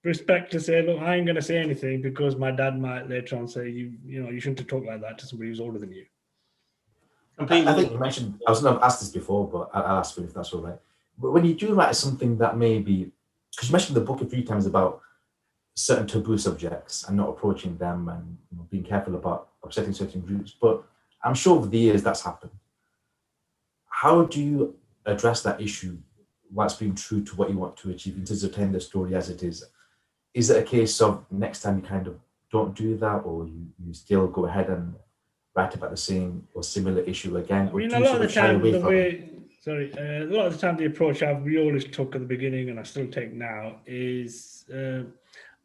respect to say, look, I ain't going to say anything because my dad might later on say, you shouldn't have talked like that to somebody who's older than you. I think you mentioned, I was going to ask this before, but I'll ask you if that's all right. But when you do write something that maybe, because you mentioned the book a few times about certain taboo subjects and not approaching them and being careful about upsetting certain groups, but I'm sure over the years that's happened. How do you address that issue whilst being true to what you want to achieve in terms of telling the story as it is? Is it a case of next time you kind of don't do that, or you still go ahead and write about the same or similar issue again? I mean, a lot of the time, a lot of the time the approach we always took at the beginning, and I still take now, is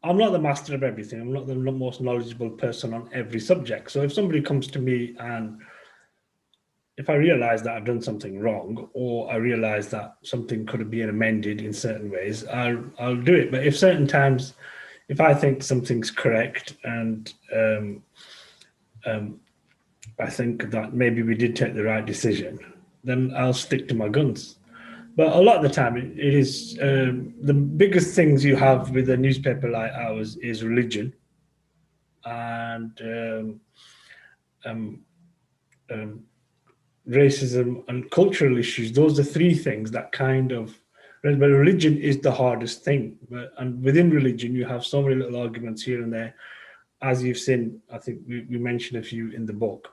I'm not the master of everything. I'm not the most knowledgeable person on every subject. So if somebody comes to me and if I realize that I've done something wrong, or I realize that something could have been amended in certain ways, I'll do it. But if certain times, if I think something's correct and I think that maybe we did take the right decision, then I'll stick to my guns. But a lot of the time, it is the biggest things you have with a newspaper like ours is religion and racism and cultural issues. Those are three things that kind of. But religion is the hardest thing. And within religion, you have so many little arguments here and there, as you've seen. I think we mentioned a few in the book.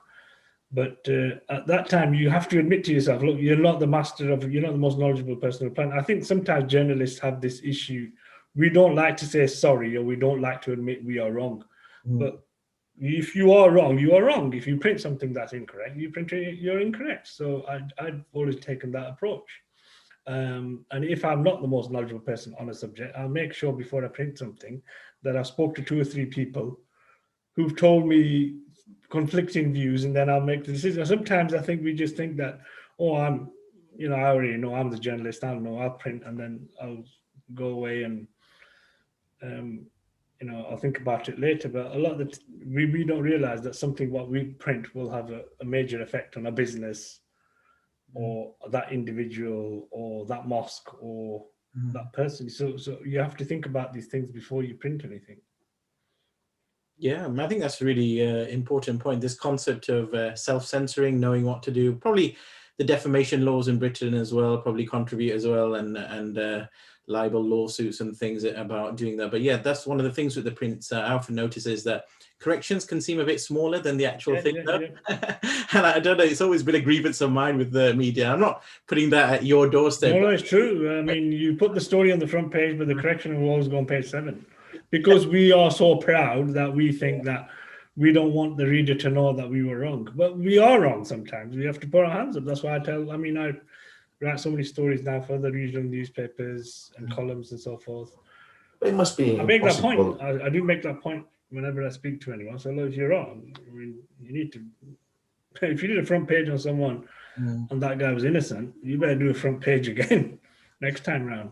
But at that time, you have to admit to yourself, look, you're not the most knowledgeable person on the planet. I think sometimes journalists have this issue. We don't like to say sorry, or we don't like to admit we are wrong. But if you are wrong, you are wrong. If you print something that's incorrect, you're incorrect. So I've always taken that approach. And if I'm not the most knowledgeable person on a subject, I'll make sure before I print something that I've spoke to 2 or 3 people who've told me conflicting views, and then I'll make the decision. Sometimes I think we just think that, I already know I'm the journalist. I don't know, I'll print and then I'll go away and, I'll think about it later. But a lot of we don't realize that what we print will have a major effect on a business or that individual or that mosque or that person. So you have to think about these things before you print anything. Yeah, I think that's a really important point. This concept of self-censoring, knowing what to do. Probably the defamation laws in Britain as well probably contribute as well, and libel lawsuits and things about doing that. But yeah, that's one of the things with the prints I often notice is that corrections can seem a bit smaller than the actual thing. Yeah. And I don't know, it's always been a grievance of mine with the media. I'm not putting that at your doorstep. No, it's true. I mean, you put the story on the front page, but the correction will always go on page 7. Because we are so proud that we think that we don't want the reader to know that we were wrong. But we are wrong sometimes. We have to put our hands up. That's why write so many stories now for other regional newspapers and columns and so forth. It must be I make that impossible. point. I do make that point whenever I speak to anyone. So, look, if you're wrong, I mean, you need to. If you did a front page on someone and that guy was innocent, you better do a front page again next time round.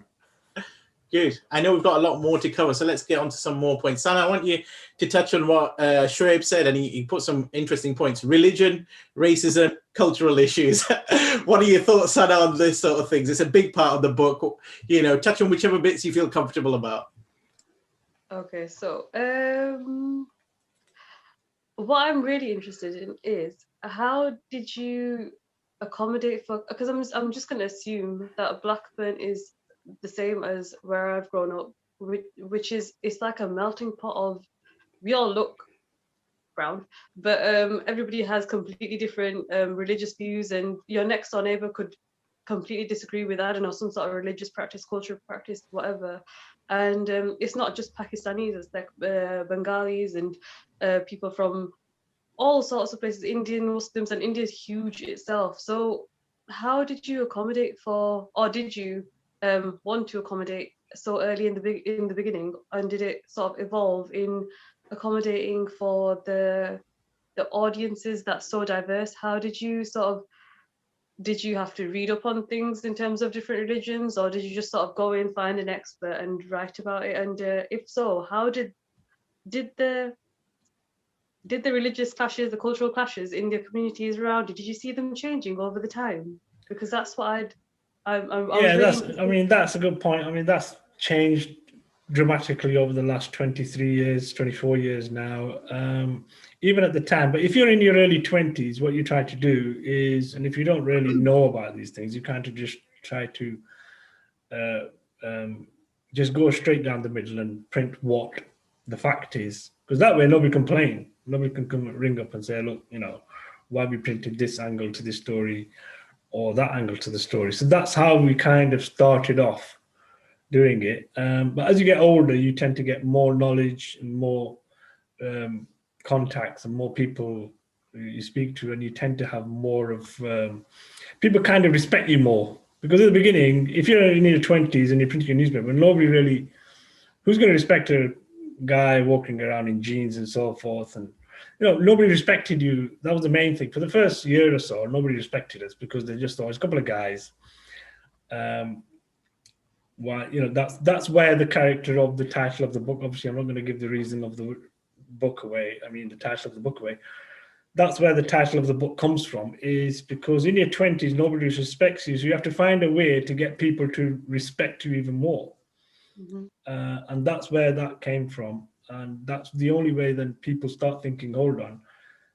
Good. I know we've got a lot more to cover, so let's get on to some more points. Sana, I want you to touch on what Shuiab said, and he put some interesting points. Religion, racism, cultural issues. What are your thoughts, Sana, on this sort of things? It's a big part of the book. You know, touch on whichever bits you feel comfortable about. Okay, so what I'm really interested in is how did you accommodate for, because I'm just going to assume that Blackburn is the same as where I've grown up, which is, it's like a melting pot of, we all look brown, but everybody has completely different religious views, and your next door neighbor could completely disagree with, I don't know, some sort of religious practice, cultural practice, whatever. And it's not just Pakistanis, it's like Bengalis and people from all sorts of places, Indian Muslims, and India is huge itself. So how did you accommodate for, or did you want to accommodate so early in the beginning, and did it sort of evolve in accommodating for the audiences that's so diverse? How did you sort of, did you have to read up on things in terms of different religions, or did you just sort of go in, find an expert and write about it? And if so, how did the religious clashes, the cultural clashes in the communities around you, did you see them changing over the time? Because that's what that's a good point. I mean, that's changed dramatically over the last 23 years, 24 years now, even at the time. But if you're in your early 20s, what you try to do is, and if you don't really know about these things, you kind of just try to just go straight down the middle and print what the fact is, because that way nobody complain. Nobody can come ring up and say, look, you know, why we printed this angle to this story or that angle to the story. So that's how we kind of started off doing it. But as you get older, you tend to get more knowledge and more contacts and more people you speak to, and you tend to have more of people kind of respect you more. Because at the beginning, if you're in your 20s and you're printing a newspaper, nobody really, who's going to respect a guy walking around in jeans and so forth? And you know, nobody respected you. That was the main thing. For the first year or so, nobody respected us because they just thought it's a couple of guys. Why, you know, that's where the character of the title of the book, obviously I'm not going to give the reason of the book away, I mean the title of the book away. That's where the title of the book comes from, is because in your 20s nobody respects you, so you have to find a way to get people to respect you even more. And that's where that came from, and that's the only way then people start thinking, hold on,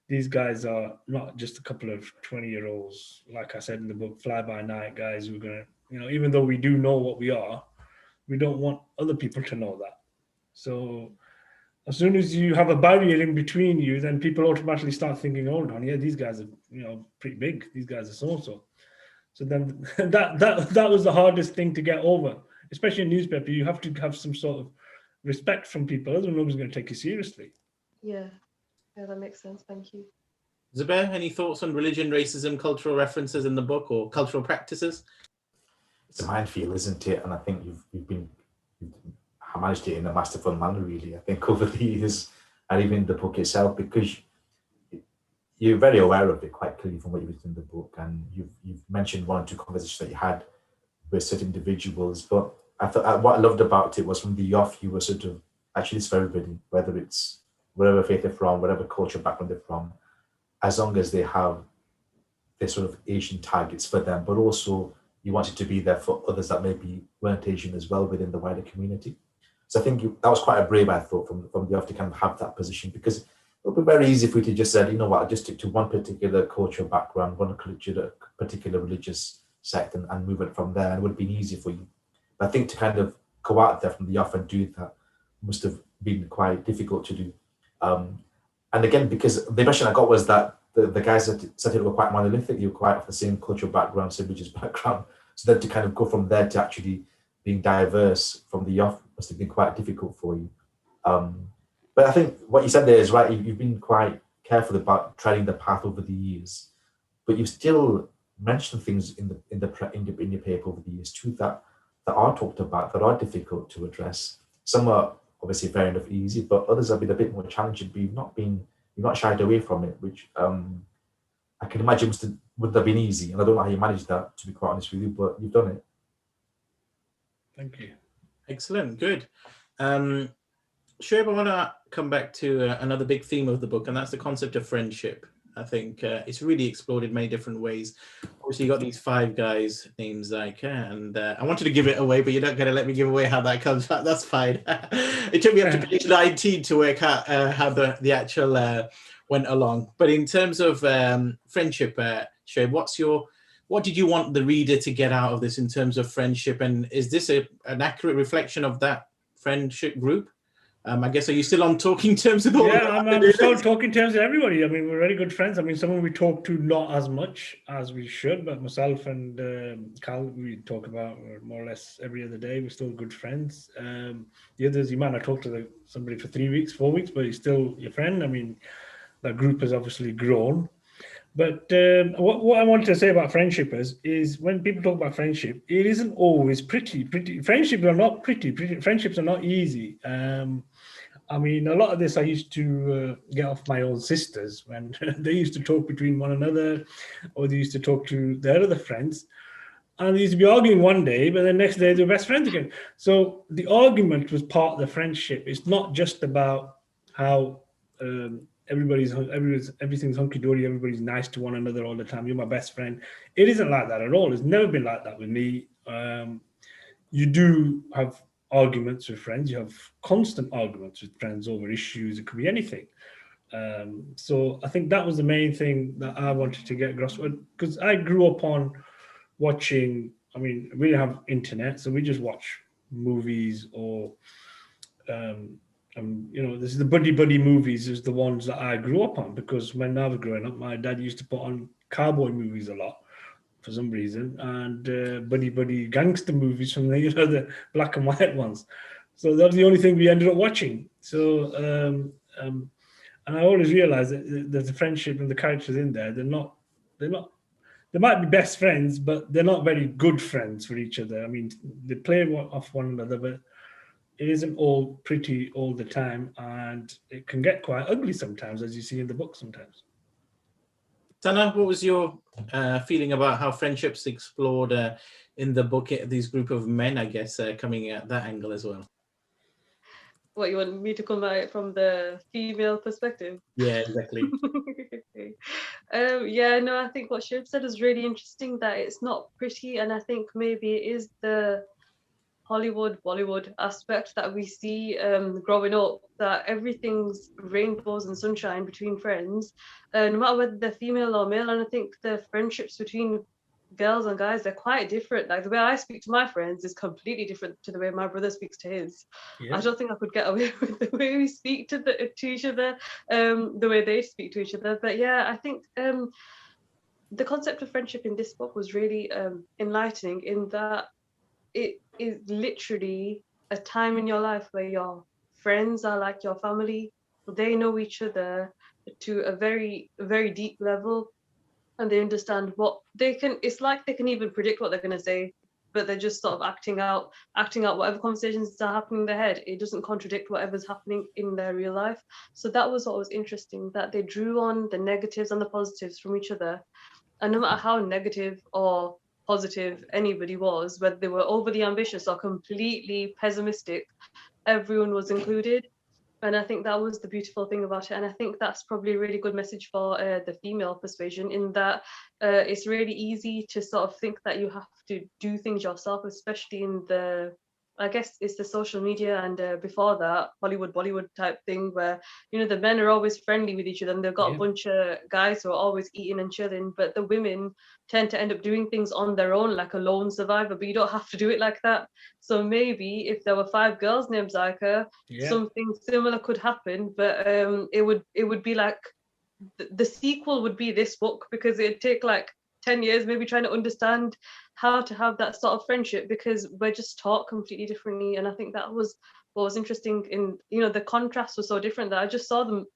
these guys are not just a couple of 20-year-olds, like I said in the book, fly-by-night guys who are going to, you know, even though we do know what we are, we don't want other people to know that. So as soon as you have a barrier in between you, then people automatically start thinking, hold on, yeah, these guys are, you know, pretty big. These guys are so-and-so. So then that was the hardest thing to get over, especially in newspaper. You have to have some sort of respect from people, otherwise nobody's going to take you seriously. Yeah, that makes sense. Thank you. Zubair, any thoughts on religion, racism, cultural references in the book, or cultural practices? It's a minefield, isn't it? And I think you've managed it in a masterful manner, really, I think, over the years, and even the book itself, because you're very aware of it quite clearly from what you've written in the book, and you've mentioned one or two conversations that you had with certain individuals. But I thought what I loved about it was from the off, you were sort of, actually it's for everybody, whether it's whatever faith they're from, whatever culture background they're from, as long as they have their sort of Asian targets for them, but also you wanted to be there for others that maybe weren't Asian as well within the wider community. So I think that was quite a brave, I thought, from the off to kind of have that position, because it would be very easy if we just said, you know what, I'll just stick to one particular cultural background, one particular religious sect, and move it from there, and it would have been easy for you. But I think to kind of go out there from the off and do that must have been quite difficult to do. And again, because the impression I got was that the guys that said it were quite monolithic, you were quite of the same cultural background, same religious background. So then to kind of go from there to actually being diverse from the off must have been quite difficult for you. But I think what you said there is right. You've been quite careful about treading the path over the years, but you've still mentioned things in your paper over the years too that are talked about, that are difficult to address. Some are obviously fair enough easy, but others have been a bit more challenging. But you've not shied away from it, which I can imagine would have been easy. And I don't know how you managed that, to be quite honest with you, but you've done it. Thank you. Excellent, good. Shuaib, I want to come back to another big theme of the book, and that's the concept of friendship. I think it's really explored in many different ways. Obviously, you got these 5 guys named Zaika, and I wanted to give it away, but you're not going to let me give away how that comes back. That's fine. It took me up to page 19 to work out how the actual went along. But in terms of friendship, Shuaib, what did you want the reader to get out of this in terms of friendship? And is this an accurate reflection of that friendship group? I guess, are you still on talking terms with all of them? I'm still talking terms with everybody. I mean, we're very good friends. I mean, someone we talk to not as much as we should, but myself and Cal, we talk about more or less every other day. We're still good friends. The others, you might not talk to somebody for 3 weeks, 4 weeks, but he's still your friend. I mean, that group has obviously grown. But what I want to say about friendship is when people talk about friendship, it isn't always pretty. Friendships are not pretty. Friendships are not easy. I mean, a lot of this I used to get off my own sisters when they used to talk between one another, or they used to talk to their other friends. And they used to be arguing one day, but the next day they were best friends again. So the argument was part of the friendship. It's not just about how everything's hunky-dory, everybody's nice to one another all the time. You're my best friend. It isn't like that at all. It's never been like that with me. You do have arguments with friends. You have constant arguments with friends over issues. It could be anything. So I think that was the main thing that I wanted to get across, because I grew up on watching. I mean, we didn't have internet, so we just watch movies or this is the buddy movies is the ones that I grew up on, because when I was growing up, my dad used to put on cowboy movies a lot for some reason, and buddy gangster movies from the black and white ones. So that was the only thing we ended up watching. So and I always realized that there's a friendship and the characters in there. They're not. They might be best friends, but they're not very good friends for each other. I mean, they play off one another, but it isn't all pretty all the time, and it can get quite ugly sometimes, as you see in the book sometimes. Sana, what was your feeling about how friendships explored in the book, these group of men, I guess, coming at that angle as well? What, you want me to come at it from the female perspective? Yeah, exactly. I think what Shuaib said is really interesting, that it's not pretty, and I think maybe it is the Bollywood aspect that we see growing up, that everything's rainbows and sunshine between friends, no matter whether they're female or male. And I think the friendships between girls and guys, they're quite different. Like the way I speak to my friends is completely different to the way my brother speaks to his. Yeah. I don't think I could get away with the way we speak to each other, the way they speak to each other. But yeah, I think the concept of friendship in this book was really enlightening, in that it is literally a time in your life where your friends are like your family. They know each other to a very, very deep level, and they understand what they can. It's like they can even predict what they're going to say, but they're just sort of acting out whatever conversations are happening in their head. It doesn't contradict whatever's happening in their real life. So that was what was interesting, that they drew on the negatives and the positives from each other. And no matter how negative or positive anybody was, whether they were overly ambitious or completely pessimistic, everyone was included. And I think that was the beautiful thing about it. And I think that's probably a really good message for the female persuasion, in that it's really easy to sort of think that you have to do things yourself, especially in I guess it's the social media and before that, Bollywood type thing, where, the men are always friendly with each other and they've got a bunch of guys who are always eating and chilling, but the women tend to end up doing things on their own, like a lone survivor, but you don't have to do it like that. So maybe if there were 5 girls named Zaika, something similar could happen, but it would be like, the sequel would be this book, because it'd take like 10 years maybe trying to understand how to have that sort of friendship, because we're just taught completely differently. And I think that was what was interesting in, the contrast was so different, that I just saw them.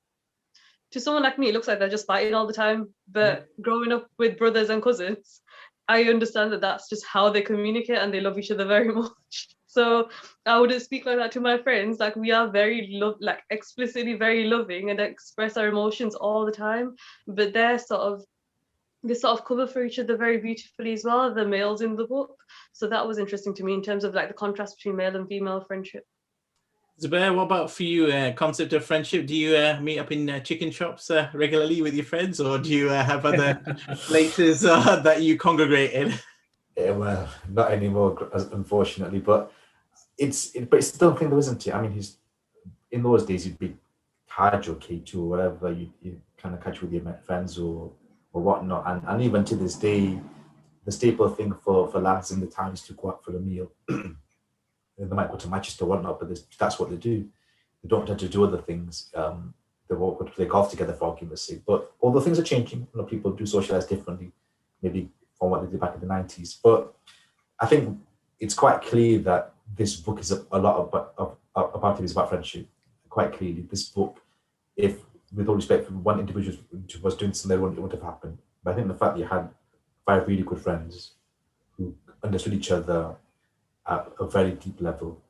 To someone like me, it looks like they're just fighting all the time, but growing up with brothers and cousins, I understand that that's just how they communicate and they love each other very much. So I wouldn't speak like that to my friends. Like we are very like explicitly very loving and express our emotions all the time. But they sort of cover for each other very beautifully as well, the males in the book. So that was interesting to me in terms of like the contrast between male and female friendship. Zubair, what about for you? Concept of friendship? Do you meet up in chicken shops regularly with your friends, or do you have other places that you congregate in? Yeah, well, not anymore, unfortunately. But it's still a thing, though, isn't it? I mean, in those days you'd be Hajj or K2 or whatever. You kind of catch with your friends or whatnot, and even to this day, the staple thing for lads in the town is to go out for a meal. They might go to Manchester or whatnot, but that's what they do. They don't tend to do other things. They won't go to play golf together, for argument's sake. But although things are changing, people do socialize differently, maybe from what they did back in the 90s. But I think it's quite clear that this book is a lot about it is about friendship. Quite clearly, this book, if with all respect, for one individual was doing something, it wouldn't have happened. But I think the fact that you had 5 really good friends who understood each other at a very deep level,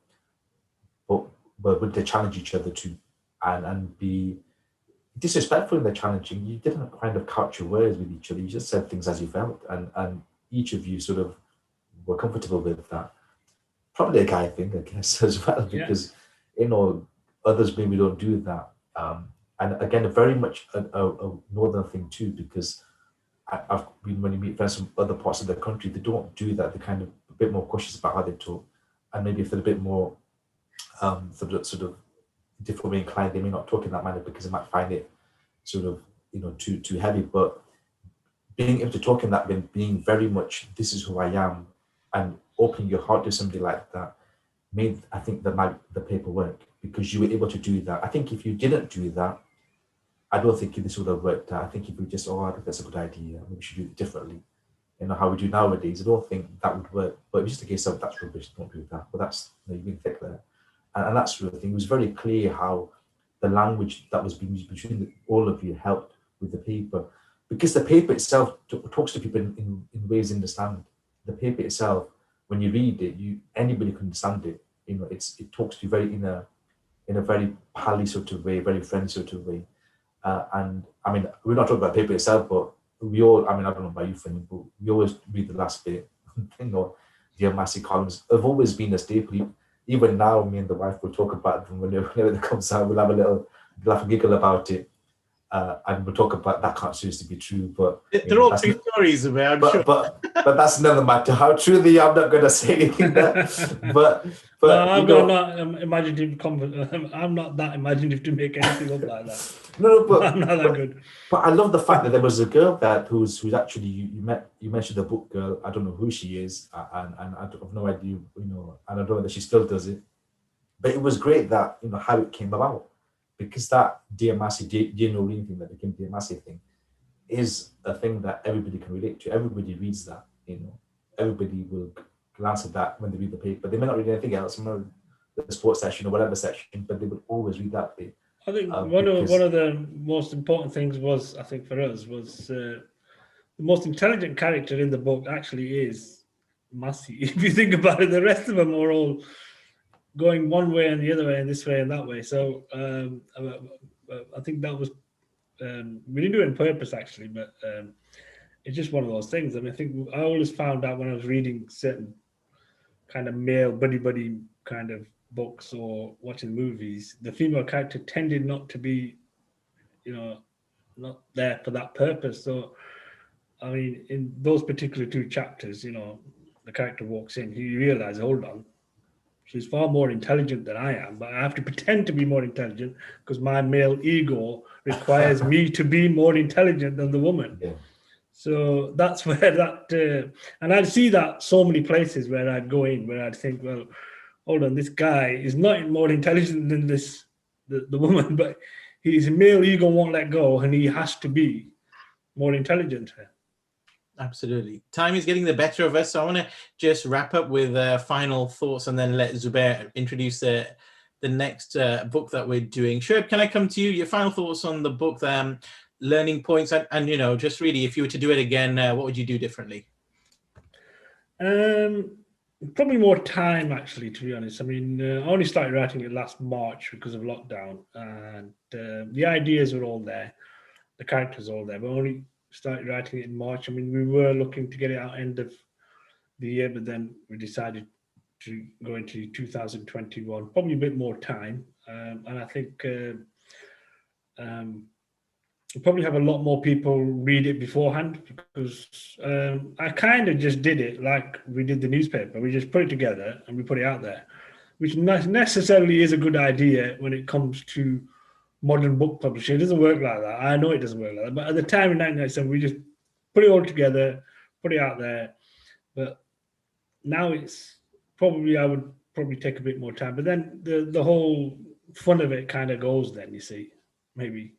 but would they challenge each other to and be disrespectful in their challenging? You didn't kind of couch your words with each other. You just said things as you felt, and each of you sort of were comfortable with that. Probably a guy thing, I guess, as well, because others maybe don't do that. And again, very much a northern thing too, because I've been, when you meet friends from other parts of the country, they don't do that. They're kind of a bit more cautious about how they talk, and maybe if they're a bit more sort of differently inclined, they may not talk in that manner because they might find it sort of too heavy. But being able to talk in that way, being very much this is who I am, and opening your heart to somebody like that made, I think, the paper work, because you were able to do that. I think if you didn't do that, I don't think this would have worked out. I think if we just, I think that's a good idea, maybe we should do it differently, how we do nowadays, I don't think that would work. But it was just a case of, that's rubbish, don't do that. But that's, you've been thick there. And that's the thing. It was very clear how the language that was being used between all of you helped with the paper, because the paper itself talks to people in ways they understand. The paper itself, when you read it, anybody can understand it. It talks to you very in a very pally sort of way, very friendly sort of way. And I mean, we're not talking about paper itself, but we all, I mean, I don't know about you, Finn, but we always read the last bit, the Massey columns have always been a staple. Even now, me and the wife will talk about them whenever it comes out. We'll have a little laugh and giggle about it, and we'll talk about that. Can't seriously be true, but they're all true stories, I'm sure. But that's another matter. How true they are, I'm not going to say anything there. But no, I'm not imaginative. I'm not that imaginative to make anything up like that. No, but I'm not that good. But I love the fact that there was a girl that who's actually you mentioned the book girl. I don't know who she is, and I have no idea, and I don't know whether she still does it. But it was great that how it came about, because that Dear Massey, Dear Noreen thing that became Dear Massey thing is a thing that everybody can relate to. Everybody reads that, everybody will glance at that when they read the paper. They may not read anything else, the sports section or whatever section, but they would always read that bit. I think one of the most important things was, I think for us, was the most intelligent character in the book actually is Massey. If you think about it, the rest of them are all going one way and the other way and this way and that way. So I think that was, we didn't do it on purpose actually, but it's just one of those things. I mean, I think I always found out when I was reading certain kind of male buddy kind of books or watching movies, the female character tended not to be, not there for that purpose. So, I mean, in those particular 2 chapters, the character walks in, you realize, hold on, she's far more intelligent than I am, but I have to pretend to be more intelligent because my male ego requires me to be more intelligent than the woman. Yeah. So that's where that, and I'd see that so many places where I'd go in, where I'd think, well, hold on, this guy is not more intelligent than the woman, but his male ego won't let go, and he has to be more intelligent. Absolutely. Time is getting the better of us, so I want to just wrap up with final thoughts and then let Zubair introduce the next book that we're doing. Shuiab, can I come to you? Your final thoughts on the book, learning points, and just really, if you were to do it again, what would you do differently? Probably more time, actually, to be honest. I mean, I only started writing it last March because of lockdown, and the ideas were all there, the characters all there, but only started writing it in March. I mean, we were looking to get it out end of the year, but then we decided to go into 2021, probably a bit more time, and I think we'll probably have a lot more people read it beforehand, because I kind of just did it like we did the newspaper. We just put it together and we put it out there, which not necessarily is a good idea when it comes to modern book publishing. It doesn't work like that. I know it doesn't work like that. But at the time in 1997, we just put it all together, put it out there. But now it's probably, I would probably take a bit more time. But then the whole fun of it kind of goes then, you see, maybe.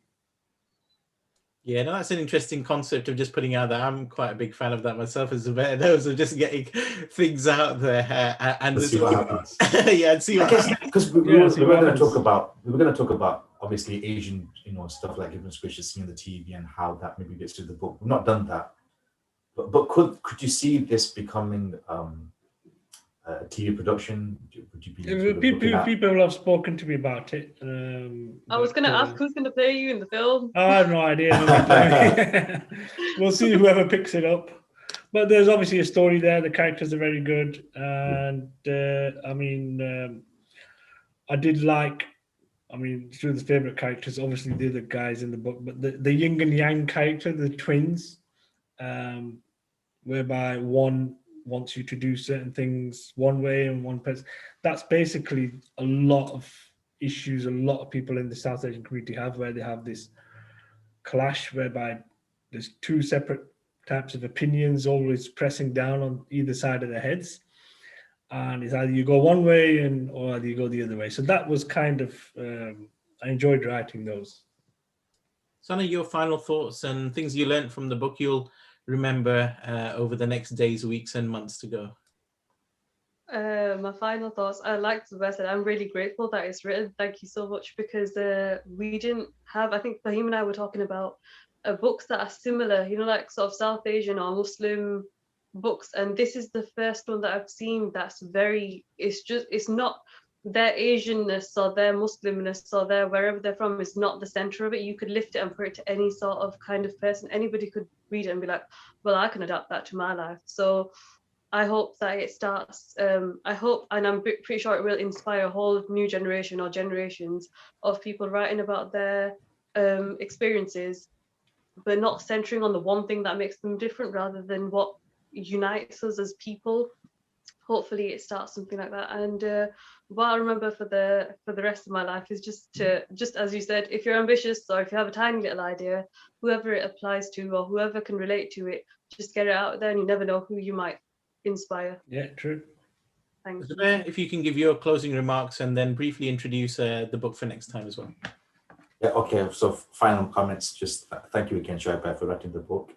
Yeah, no, that's an interesting concept of just putting out there. I'm quite a big fan of that myself as a better those of just getting things out there and see what happens. Yeah, and see what happens. Because we were going to talk about obviously Asian, stuff like Given Squishes, seeing the TV and how that maybe gets to the book. We've not done that, but could you see this becoming a TV production? Would you be people have spoken to me about it. I was going to ask who's going to play you in the film. I have no idea. We'll see whoever picks it up. But there's obviously a story there. The characters are very good, and I mean, I did like. I mean, two of the favorite characters. Obviously, they're the guys in the book, but the yin and yang character, the twins, whereby one wants you to do certain things one way and one person. That's basically a lot of issues a lot of people in the South Asian community have, where they have this clash whereby there's two separate types of opinions always pressing down on either side of their heads. And it's either you go one way or either you go the other way. So that was kind of, I enjoyed writing those. Sana, your final thoughts and things you learned from the book you'll remember over the next days, weeks and months to go? My final thoughts, I like the best. I'm really grateful that it's written. Thank you so much, because we didn't have, I think Fahim and I were talking about books that are similar, like sort of South Asian or Muslim books. And this is the first one that I've seen that's it's not their Asianness or their Muslimness or their wherever they're from is not the center of it. You could lift it and put it to any sort of kind of person. Anybody could read it and be like, well, I can adapt that to my life. So I hope that it starts, I hope, and I'm pretty sure it will inspire a whole new generation or generations of people writing about their experiences, but not centering on the one thing that makes them different rather than what unites us as people. Hopefully it starts something like that. And what I remember for the rest of my life is just as you said, if you're ambitious or if you have a tiny little idea, whoever it applies to or whoever can relate to it, just get it out there, and you never know who you might inspire. Yeah, true. Thanks. If you can give your closing remarks and then briefly introduce the book for next time as well. Yeah, okay. So final comments, just thank you again, Shuiab, for writing the book.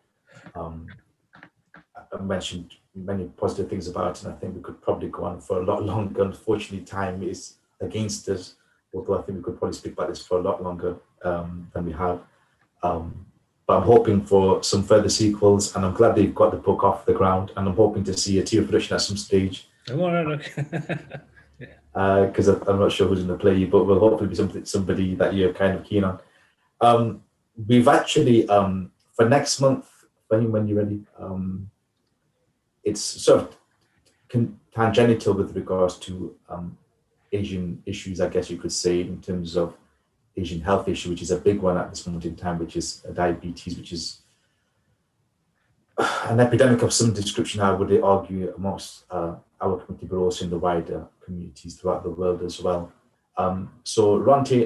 I mentioned many positive things about it, and I think we could probably go on for a lot longer. Unfortunately, time is against us, although I think we could probably speak about this for a lot longer than we have. But I'm hoping for some further sequels, and I'm glad they've got the book off the ground, and I'm hoping to see a TV production at some stage. Because I'm not sure who's going to play you, but will hopefully be somebody that you're kind of keen on. We've actually, for next month, when you're ready, it's sort of tangential with regards to Asian issues, I guess you could say, in terms of Asian health issue, which is a big one at this moment in time, which is diabetes, which is an epidemic of some description, I would argue, amongst our community, but also in the wider communities throughout the world as well. So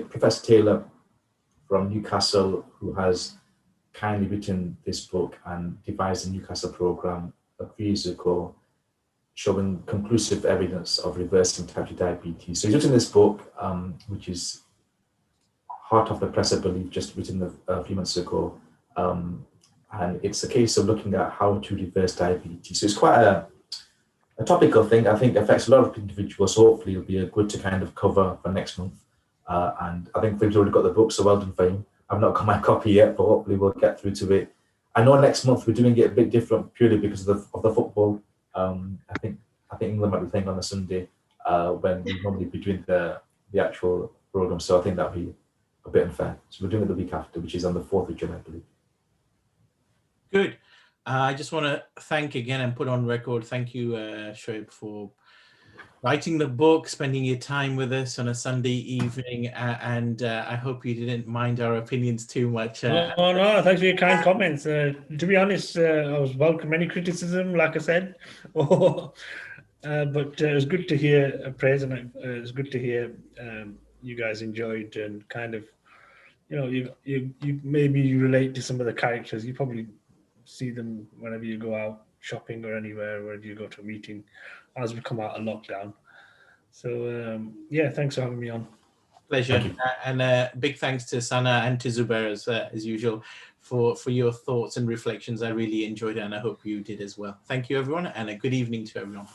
Professor Taylor from Newcastle, who has kindly written this book and devised a Newcastle program a few years ago, showing conclusive evidence of reversing type 2 diabetes. So he's written this book, which is hot off the press, I believe, just written a few months ago. And it's a case of looking at how to reverse diabetes. So it's quite a topical thing. I think affects a lot of individuals. So hopefully it'll be good to kind of cover for next month. And I think Fame's already got the book, so well done, Fame. I've not got my copy yet, but hopefully we'll get through to it. I know next month we're doing it a bit different purely because of the football. I think England might be playing on a Sunday when we normally be doing the actual program. So I think that'd be a bit unfair. So we're doing it the week after, which is on the 4th of July, I believe. Good. I just want to thank again and put on record, thank you, Shuiab, for writing the book, spending your time with us on a Sunday evening, and I hope you didn't mind our opinions too much. Oh no, thanks for your kind comments. To be honest, I was welcome any criticism, like I said. But it was good to hear praise, and it was good to hear you guys enjoyed and kind of, you maybe you relate to some of the characters. You probably see them whenever you go out shopping or anywhere, wherever you go to a meeting, as we come out of lockdown. So yeah, thanks for having me on. Pleasure, and big thanks to Sana and to Zubair as usual for your thoughts and reflections. I really enjoyed it, and I hope you did as well. Thank you, everyone, and a good evening to everyone.